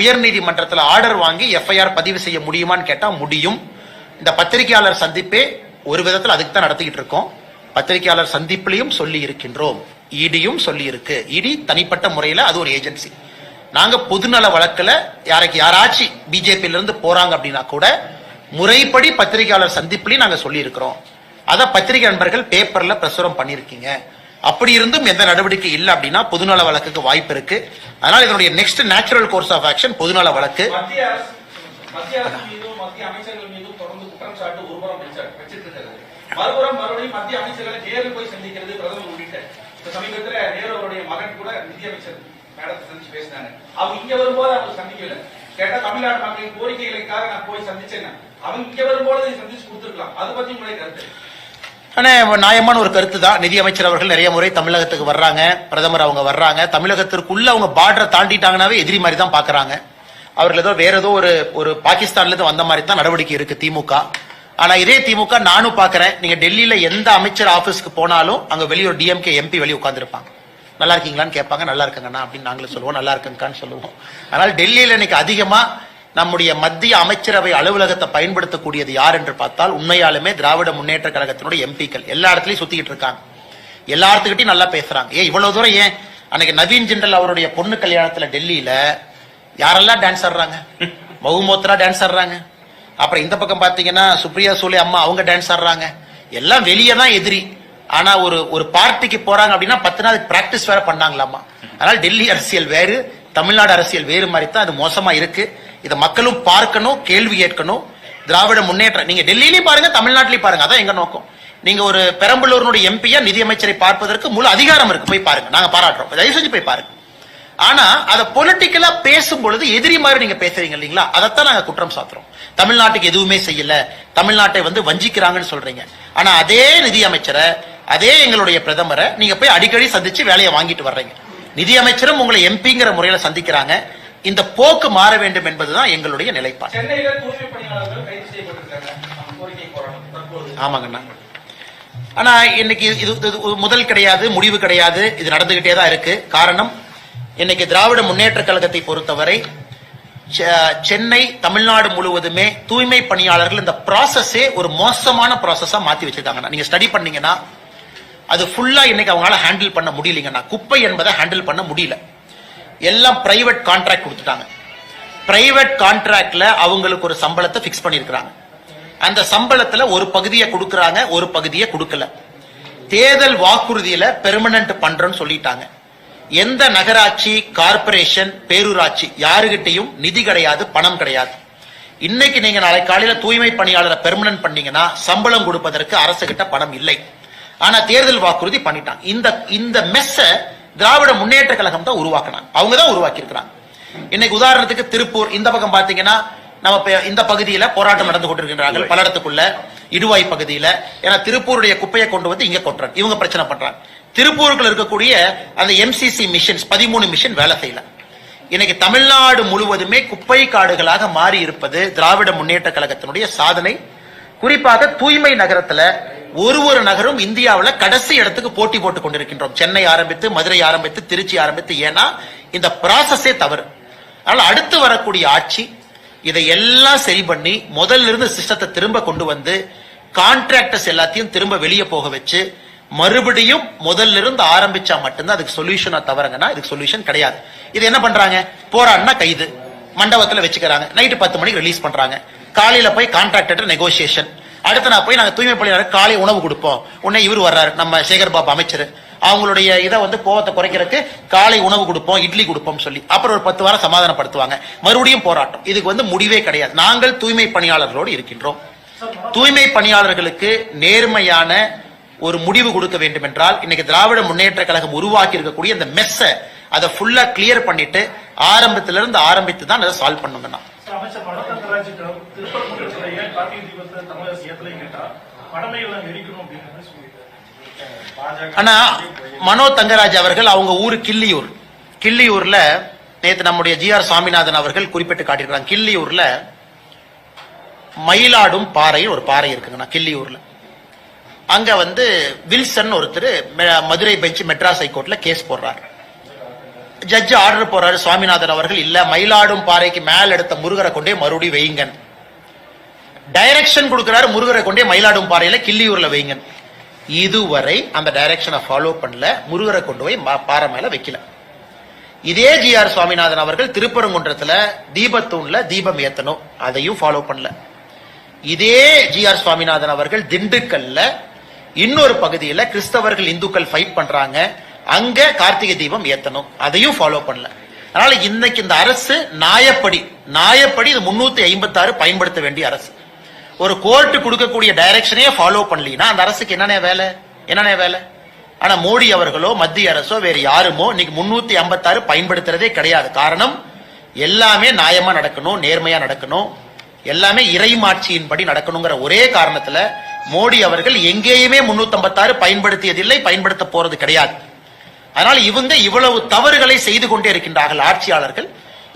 உயர்நீதிமன்றத்தில் ஆர்டர் வாங்கி எஃப்ஐஆர் பதிவு செய்ய முடியுமான்னு கேட்டா முடியும். இந்த பத்திரிகையாளர் சந்திப்பே ஒரு விதத்தில் அதுக்கு தான் நடத்திக்கிட்டு இருக்கோம். பத்திரிகையாளர் சந்திப்பிலையும் சொல்லி இருக்கின்றோம், இடியும் சொல்லி இருக்கு. இடி தனிப்பட்ட முறையில் அது ஒரு ஏஜென்சி. நாங்க பொதுநல வழக்குல யாராச்சும் பிஜேபியில இருந்து போறாங்க அப்படின்னா கூட முறைப்படி பத்திரிகையாளர் சந்திப்புலையும் நாங்க சொல்லி இருக்கிறோம். அத பத்திரிகை நண்பர்கள் பேப்பர்ல பிரசுரம் பண்ணிருக்கீங்க. அப்படி இருந்தும் எந்த நடவடிக்கை இல்லை அப்படின்னா பொதுநல வழக்குக்கு வாய்ப்பு இருக்கு. அதனால இதனுடைய next natural course of action பொதுநல வழக்கு. மத்திய அரசு மீதும் மத்திய அமைச்சர்கள் மீதும் தொடர்ந்து குற்றம் சாட்டு ஒருபுறம் வச்சிட்டு இருக்காரு. மறுபுறம் மறுபடியும் மத்திய அமைச்சர்களை நேரில் போய் சந்திக்கிறது பிரதமர் உள்ளிட்ட. சமீபத்தில் நேரு அவருடைய மகன் கூட நிதியமைச்சர் மேடத்தை சந்திச்சு பேசினாங்க. அவங்க இங்க வரும்போது அவங்க சந்திக்கல. கேட்டா தமிழ்நாடு மக்களின் கோரிக்கைகளுக்காக நான் போய் சந்திச்சேன். அவங்க இங்க வரும்போது சந்திச்சு கொடுத்துருக்கலாம். அதை பத்தி உங்களுடைய கருத்து? ஆனா நியாயமான ஒரு கருத்து தான். நிதியமைச்சர் அவர்கள் நிறைய முறை தமிழகத்துக்கு வர்றாங்க, பிரதமர் அவங்க வர்றாங்க. தமிழகத்திற்குள்ள அவங்க பார்டரை தாண்டிட்டாங்கன்னாவே எதிரி மாதிரி தான் பாக்குறாங்க. அவர்கள் ஏதோ வேற ஏதோ ஒரு பாகிஸ்தான்ல இருந்து வந்த மாதிரி தான் நடவடிக்கை இருக்கு திமுக. ஆனா இதே திமுக நானும் பாக்குறேன், நீங்க டெல்லியில எந்த அமைச்சர் ஆபீஸ்க்கு போனாலும் அங்க வெளியே ஒரு டிஎம்கே எம்பி வெளியே உட்கார்ந்துருப்பாங்க. நல்லா இருக்கீங்களான்னு கேட்பாங்க. நல்லா இருக்குங்கண்ணா அப்படின்னு நாங்களே சொல்லுவோம், நல்லா இருக்குங்கன்னு சொல்லுவோம். அதனால டெல்லியில இன்னைக்கு அதிகமா நம்முடைய மத்திய அமைச்சரவை அலுவலகத்தை பயன்படுத்தக்கூடியது யார் என்று பார்த்தால் உண்மையாலுமே திராவிட முன்னேற்ற கழகத்தினுடைய எம்பிக்கள் எல்லா இடத்துலயும் சுத்திக்கிட்டு இருக்காங்க. எல்லாத்துக்கிட்டையும் நல்லா பேசுறாங்க. இவ்வளவு தூரம் ஏன் அன்னைக்கு நவீன் ஜிண்டல் அவருடைய பொண்ணு கல்யாணத்துல டெல்லியில யாரெல்லாம் டான்ஸ் ஆடுறாங்க, மகுமோத்ரா டான்ஸ் ஆடுறாங்க. அப்புறம் இந்த பக்கம் பாத்தீங்கன்னா சுப்ரியா சூலே அம்மா அவங்க டான்ஸ் ஆடுறாங்க. எல்லாம் வெளியே தான் எதிரி. ஆனா ஒரு பார்ட்டிக்கு போறாங்க அப்படின்னா 10 நாள் பிராக்டிஸ் வேற பண்ணாங்களாமா. அதனால டெல்லி அரசியல் வேறு, தமிழ்நாடு அரசியல் வேறு மாதிரி தான் அது மோசமா இருக்கு. இதை மக்களும் பார்க்கணும், கேள்வி கேட்கணும். திராவிட முன்னேற்றம் நீங்க டெல்லியிலையும் பாருங்க, தமிழ்நாட்டிலையும் பாருங்க. அதான் எங்க நோக்கம். நீங்க ஒரு பெரம்பலூருடைய எம்பியா நிதியமைச்சரை பார்ப்பதற்கு முழு அதிகாரம் இருக்கு, போய் பாருங்க. நாங்க பாராட்டுறோம், தயவு செஞ்சு போய் பாருங்க. ஆனா அதை பொலிட்டிக்கலா பேசும் பொழுது எதிரி மாதிரி நீங்க பேசுறீங்க இல்லீங்களா, அதைத்தான் நாங்க குற்றம் சாத்துறோம். தமிழ்நாட்டுக்கு எதுவுமே செய்யல, தமிழ்நாட்டை வஞ்சிக்கிறாங்கன்னு சொல்றீங்க. ஆனா அதே நிதியமைச்சரை, அதே எங்களுடைய பிரதமரை நீங்க போய் அடிக்கடி சந்திச்சு வேலையை வாங்கிட்டு வர்றீங்க. நிதியமைச்சரும் உங்களை எம்பிங்கிற முறையில சந்திக்கிறாங்க. இந்த போக்கு மாற வேண்டும் என்பதுதான் எங்களுடைய நிலைப்பாடு. சென்னையில தூய்மை பணியாளர்கள் கைது செய்யப்பட்டிருக்காங்க. ஆமாங்கண்ணா. ஆனா இன்னைக்கு இது முதல் கிடையாது, முடிவு கிடையாது. இது நடந்துகிட்டே தான் இருக்கு. காரணம், இன்னைக்கு திராவிட முன்னேற்ற கழகத்தை பொறுத்தவரை சென்னை, தமிழ்நாடு முழுவதுமே தூய்மை பணியாளர்கள் இந்த ப்ராசஸே ஒரு மோசமான ப்ராசஸா மாத்தி வச்சிருக்காங்க. நீங்க ஸ்டடி பண்ணீங்கன்னா அது ஃபுல்லா இன்னைக்கு அவங்களால ஹேண்டில் பண்ண முடியலங்கண்ணா. குப்பை என்பதை ஹேண்டில் பண்ண முடியல. எல்லாம் பிரைவேட் கான்ட்ராக்ட் கொடுத்துட்டாங்க. பிரைவேட் கான்ட்ராக்ட்ல அவங்களுக்கு ஒரு சம்பளத்தை பிக்ஸ் பண்ணிருக்காங்க. அந்த சம்பளத்துல ஒரு பகுதியை கொடுக்கறாங்க, ஒரு பகுதியை கொடுக்கல. தேர்தல் வாக்குறுதியில பெர்மனன்ட் பண்றோம்னு சொல்லிட்டாங்க. எந்த நகராட்சி, கார்பரேஷன், பேரூராட்சி யாருகிட்டையும் நிதி கிடையாது, பணம் கிடையாது. இன்னைக்கு நீங்க நாளை காலையில தூய்மை பணியாளரை பெர்மனன்ட் பண்ணீங்கன்னா சம்பளம் கொடுப்பதற்கு அரசு கிட்ட பணம் இல்லை. ஆனா தேர்தல் வாக்குறுதி பண்ணிட்டாங்க. இந்த மெஸ்ஸ திராவிட முன்னேற்ற கழகம் தான் உருவாக்கினாங்க. அவங்க தான் உருவாக்கி இருக்கிறாங்க. இன்னைக்கு உதாரணத்துக்கு திருப்பூர் இந்த பக்கம் பாத்தீங்கன்னா நம்ம இந்த பகுதியில போராட்டம் நடந்து கொண்டிருக்கிறார்கள். பல்லடத்துக்குள்ள இடுவாய் பகுதியில. ஏன்னா திருப்பூருடைய குப்பையை கொண்டு வந்து இங்க கொட்டுறாங்க. இவங்க பிரச்சனை பண்றாங்க. திருப்பூருக்குள்ள இருக்கக்கூடிய அந்த எம்சிசி மிஷன்ஸ் 13 மிஷன் வேலை செய்யல. இன்னைக்கு தமிழ்நாடு முழுவதுமே குப்பை காடுகளாக மாறி இருப்பது திராவிட முன்னேற்ற கழகத்தினுடைய சாதனை. குறிப்பாக தூய்மை நகரத்துல ஒரு நகரும் இந்தியாவில் கடைசி இடத்துக்கு போட்டி போட்டுக் கொண்டிருக்கின்றோம். சென்னை ஆரம்பித்து, மதுரை ஆரம்பித்து, திருச்சி ஆரம்பித்து. ஏன்னா இந்த ப்ராசஸே தவறு. அதனால அடுத்து வரக்கூடிய ஆட்சி இதை எல்லாம் சரி பண்ணி முதல்ல இருந்து சிஸ்டத்தை திரும்ப கொண்டு வந்து கான்ட்ராக்டர்ஸ் எல்லாத்தையும் திரும்ப வெளியே போக வச்சு மறுபடியும் முதல்ல இருந்து ஆரம்பிச்சா மட்டும்தான் அதுக்கு சொல்யூஷனா தவறுங்கன்னா இதுக்கு சொல்யூஷன் கிடையாது. இது என்ன பண்றாங்க, போராடினா கைது, மண்டபத்தில் வச்சுக்கிறாங்க, நைட்டு 10 மணிக்கு ரிலீஸ் பண்றாங்க. காலையில போய் கான்ட்ராக்டர் நெகோசியேஷன். அடுத்து நான் போய் நாங்க தூய்மை பணியாளருக்கு காலை உணவு கொடுப்போம். உடனே இவர் வர்றாரு, நம்ம சேகர் பாபு அமைச்சர். அவங்களுடைய இதை கோவத்தை குறைக்கிறதுக்கு காலை உணவு கொடுப்போம், இட்லி கொடுப்போம் சொல்லி அப்புறம் ஒரு 10 வாரம் சமாதானப்படுத்துவாங்க. மறுபடியும் போராட்டம். இதுக்கு முடிவே கிடையாது. நாங்கள் தூய்மை பணியாளர்களோடு இருக்கின்றோம். தூய்மை பணியாளர்களுக்கு நேர்மையான ஒரு முடிவு கொடுக்க வேண்டும் என்றால் இன்னைக்கு திராவிட முன்னேற்ற கழகம் உருவாக்கி இருக்கக்கூடிய இந்த மெஸ்ஸ அதை ஃபுல்லா கிளியர் பண்ணிட்டு ஆரம்பத்திலிருந்து ஆரம்பித்து தான் அதை சால்வ் பண்ணுங்கண்ணா. அமைச்சர் மனோ தங்கராஜ் திருப்பரங்குன்றத்துல ஏன் கார்த்திகை தீபத்தை தமிழக அரசு ஏத்தலைன்னு கேட்டா படமையெல்லாம் எரிக்கணும் அப்படின்னு சொல்லியிருக்காரு. ஆனா மனோ தங்கராஜ் அவர்கள் அவங்க ஊரு கிள்ளியூர்ல நேற்று நம்முடைய ஜி.ஆர். சுவாமிநாதன் அவர்கள் குறிப்பிட்டு காட்டியிருக்காங்க. கிள்ளியூர்ல மயிலாடும் பாறை ஒரு பாறை இருக்குங்கண்ணா கிள்ளியூர்ல. அங்க வில்சன் ஒருத்தர் மதுரை பெஞ்ச் மெட்ராஸ் ஹைகோர்ட்ல கேஸ் போடுறாரு. ஜட்ஜ் ஆர்டர் போறாரு. சுவாமிநாதன் அவர்கள் இல்ல மயிலாடும் பாறைக்கு மேல எடுத்த முருகரை கொண்டே மறுபடியும் வைங்க டைரக்ஷன் கொடுக்கிறாரு. முருகரை கொண்டே மயிலாடும் பாறையில கிள்ளியூர்ல வைங்க. இதுவரை அந்த டைரக்ஷனை ஃபாலோ பண்ணல. முருகரை கொண்டு போய் பாறை மேல வைக்கல. இதே ஜி.ஆர். சுவாமிநாதன் அவர்கள் திருப்பரங்குன்றத்துல தீபத்தூண்ல தீபம் ஏத்தணும், அதையும் ஃபாலோ பண்ணல. இதே ஜி.ஆர். சுவாமிநாதன் அவர்கள் திண்டுக்கல்ல இன்னொரு பகுதியில கிறிஸ்தவர்கள் இந்துக்கள் ஃபைட் பண்றாங்க, அங்க கார்த்திகை தீபம் ஏத்தணும், அதையும் ஃபாலோ பண்ணல. அதனால இன்னைக்கு இந்த அரசு நியாயப்படி இது 356 பயன்படுத்த வேண்டிய அரசு. ஒரு கோர்ட் கொடுக்கக்கூடிய டைரக்ஷனே ஃபாலோ பண்ணலீங்கன்னா அந்த அரசுக்கு என்னென்ன வேலை? ஆனா மோடி அவர்களோ மத்திய அரசோ வேற யாருமோ இன்னைக்கு 356 பயன்படுத்துறதே கிடையாது. காரணம் எல்லாமே நியாயமா நடக்கணும், நேர்மையா நடக்கணும், எல்லாமே இறைமாட்சியின்படி நடக்கணுங்கிற ஒரே காரணத்துல மோடி அவர்கள் எங்கேயுமே 356 பயன்படுத்தியதில்லை, பயன்படுத்த போறது கிடையாது. அதனால இவங்க இவ்வளவு தவறுகளை செய்து கொண்டே இருக்கின்றார்கள் ஆட்சியாளர்கள்.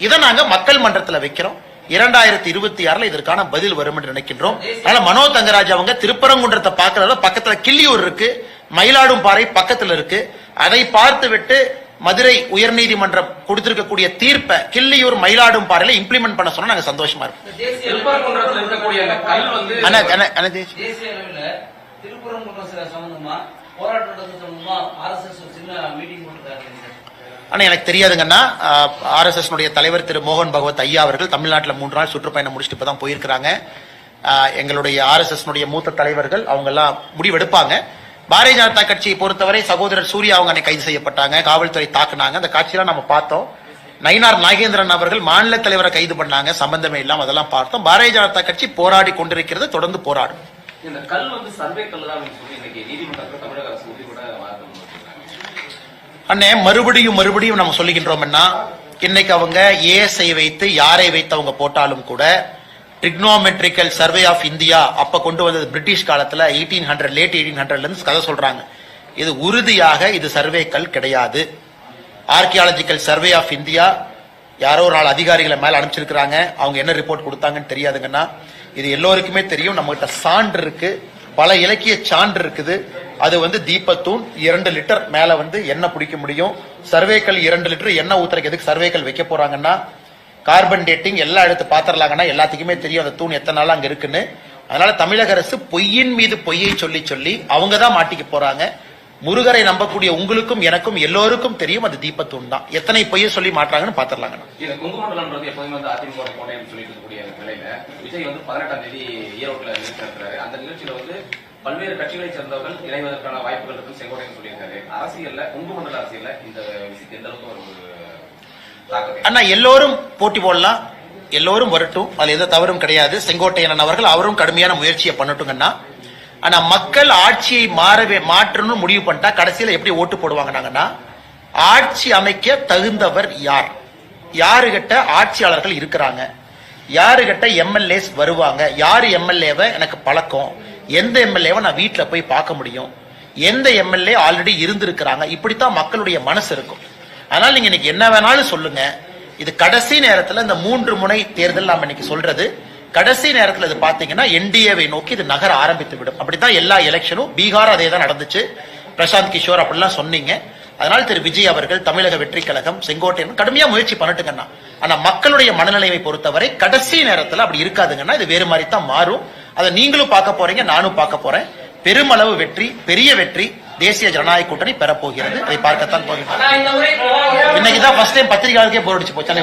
இதை நாங்க மக்கள் மன்றத்தில் வைக்கிறோம். 2026 இதற்கான பதில் வரும் என்று நினைக்கின்றோம். அதனால மனோ தங்கராஜ் அவங்க திருப்பரங்குன்றத்தை பார்க்கறத பக்கத்துல கிள்ளியூர் இருக்கு, மயிலாடும் பாறை பக்கத்துல இருக்கு, அதை பார்த்து விட்டு மதுரை உயர்நீதிமன்றம் கொடுத்திருக்கக்கூடிய தீர்ப்பை கிள்ளியூர் மயிலாடும் பாறையில இம்ப்ளிமெண்ட் பண்ண சொன்னா நாங்க சந்தோஷமா இருக்கும். திருப்பரங்குன்றத்தில் இருக்கக்கூடிய அந்த கல் தேசிய அளவில் திருப்பரங்குன்றம் சம்பந்தமா போராட்டம் சம்பந்தமா RSS சின்ன மீட்டிங் போட்டுருக்காங்க. ஆனா எனக்கு தெரியாதுங்கன்னா RSS தலைவர் திரு மோகன் பகவத் ஐயா அவர்கள் தமிழ்நாட்டில் 3 நாள் சுற்றுப்பயணம் முடிச்சுட்டு இப்பதான் போயிருக்கிறாங்க. எங்களுடைய RSS மூத்த தலைவர்கள் அவங்க எல்லாம் முடிவெடுப்பாங்க. பாரதிய ஜனதா கட்சியை பொறுத்தவரை சகோதரர் சூர்யா அவங்க கைது செய்யப்பட்டாங்க, காவல்துறை தாக்குனாங்க, அந்த காட்சியெல்லாம் நம்ம பார்த்தோம். நயினார் நாகேந்திரன் அவர்கள் மாநில தலைவரை கைது பண்ணாங்க, சம்பந்தமே இல்லாம அதெல்லாம் பார்த்தோம். பாரதிய ஜனதா கட்சி போராடி கொண்டிருக்கிறது, தொடர்ந்து போராடும். இந்த கல் சர்வே கல் தான் சொல்லி இன்னைக்கு நீதிமன்றத்தில் தமிழக அரசு கூட அண்ணே மறுபடியும் நம்ம சொல்லுகின்றோம்னா இன்னைக்கு அவங்க ஏஎஸ்ஐ வைத்து யாரை வைத்து அவங்க போட்டாலும் கூட ட்ரிக்னோமெட்ரிக்கல் சர்வே ஆஃப் இந்தியா அப்ப கொண்டு வந்தது பிரிட்டிஷ் காலத்துல 1800 லேட் 1800 இருந்து கதை சொல்றாங்க. இது உறுதியாக இது சர்வேக்கள் கிடையாது. ஆர்கியாலஜிக்கல் சர்வே ஆஃப் இந்தியா யாரோ ஒரு நாள் அதிகாரிகளை மேல அனுப்பிச்சிருக்கிறாங்க. அவங்க என்ன ரிப்போர்ட் கொடுத்தாங்கன்னு தெரியாதுங்கன்னா இது எல்லோருக்குமே தெரியும். நம்ம கிட்ட சான்று இருக்கு, பல இலக்கிய சான்று இருக்குது. அது தீபத்தூண் 2 லிட்டர் மேல எண்ணெய் பிடிக்க முடியும். சர்வேக்கள் 2 லிட்டர் எண்ணெய் ஊத்துறதுக்கு எதுக்கு சர்வேக்கள் வைக்க போறாங்கன்னா கார்பன் டேட்டிங் எல்லாம் எடுத்து பாத்திரலாங்கன்னா எல்லாத்துக்குமே தெரியும் அந்த தூண் எத்தனை நாள் அங்க இருக்குன்னு. அதனால தமிழக அரசு பொய்யின் மீது பொய்யை சொல்லி அவங்க தான் மாட்டிக்க போறாங்க. முருகரை நம்பக்கூடிய உங்களுக்கும் எனக்கும் எல்லோருக்கும் தெரியும் அது தீபத்தூண் தான். எத்தனை பொய்யை சொல்லி மாட்டாங்கன்னு பாத்திரலாங்கண்ணா. இது குங்குமண்டலம்ன்றது எப்போதுமே அதிமுக கோட்டைன்னு சொல்லிட்டு இருக்கக்கூடிய நிலையில விஜய் 18ஆம் தேதி ஈரோட்ல நிகழ்ச்சி நடத்துறாரு. அந்த நிகழ்ச்சியில பல்வேறு கட்சிகளை சேர்ந்தவர்கள் இணைவதற்கான வாய்ப்புகள் இருக்குன்னு செங்கோட்டையன் சொல்லியிருக்காரு. அரசியல்ல குங்குமண்டல அரசியல்ல இந்த விஷயத்தை எந்த அளவுக்கு ஒரு தாக்கத்தை அண்ணா எல்லோரும் போட்டி போடலாம், எல்லோரும் வரட்டும், அதுல எந்த தவறும் கிடையாது. செங்கோட்டையன் அவர்கள் அவரும் கடுமையான முயற்சியை பண்ணட்டுங்கன்னா. ஆனா மக்கள் ஆட்சியை மாற்றணும்னு முடிவு பண்ணிட்டா கடைசியில எப்படி ஓட்டு போடுவாங்கன்னா ஆட்சி அமைக்க தகுந்தவர் யார், யாருகிட்ட ஆட்சியாளர்கள் இருக்கிறாங்க, யாருகிட்ட எம்எல்ஏஸ் வருவாங்க, யாரு எம்எல்ஏவை எனக்கு பழக்கம், எந்த எம்எல்ஏவை நான் வீட்டுல போய் பார்க்க முடியும், எந்த எம்எல்ஏ ஆல்ரெடி இருந்திருக்கிறாங்க, இப்படித்தான் மக்களுடைய மனசு இருக்கும். அதனால நீங்க இன்னைக்கு என்ன வேணாலும் சொல்லுங்க, இது கடைசி நேரத்துல இந்த 3 முனை தேர்தல் நாம இன்னைக்கு சொல்றது கடைசி நேரத்தில் இது பாத்தீங்கன்னா என்டிஏவை நோக்கி இது நகர ஆரம்பித்து விடும். அப்படித்தான் எல்லா எலெக்ஷனும், பீகார் அதே தான் நடந்துச்சு, பிரசாந்த் கிஷோர் அப்படிலாம் சொன்னீங்க. அதனால திரு விஜய் அவர்கள் தமிழக வெற்றி கழகம் செங்கோட்டையன் கடுமையா முயற்சி பண்ணட்டுங்கன்னா. ஆனா மக்களுடைய மனநிலையை பொறுத்தவரை கடைசி நேரத்தில் அப்படி இருக்காதுங்கன்னா இது வேறு மாதிரி தான் மாறும். அதை நீங்களும் பார்க்க போறீங்க, நானும் பார்க்க போறேன். பெருமளவு வெற்றி, பெரிய வெற்றி தேசிய ஜனநாயக கூட்டணி பெறப்போகிறது. அதை பார்க்கத்தான் போகிறோம். இன்னைக்குதான் ஃபர்ஸ்ட் டைம் பத்திரிகையாளருக்கே போர் அடிச்சு போச்சு.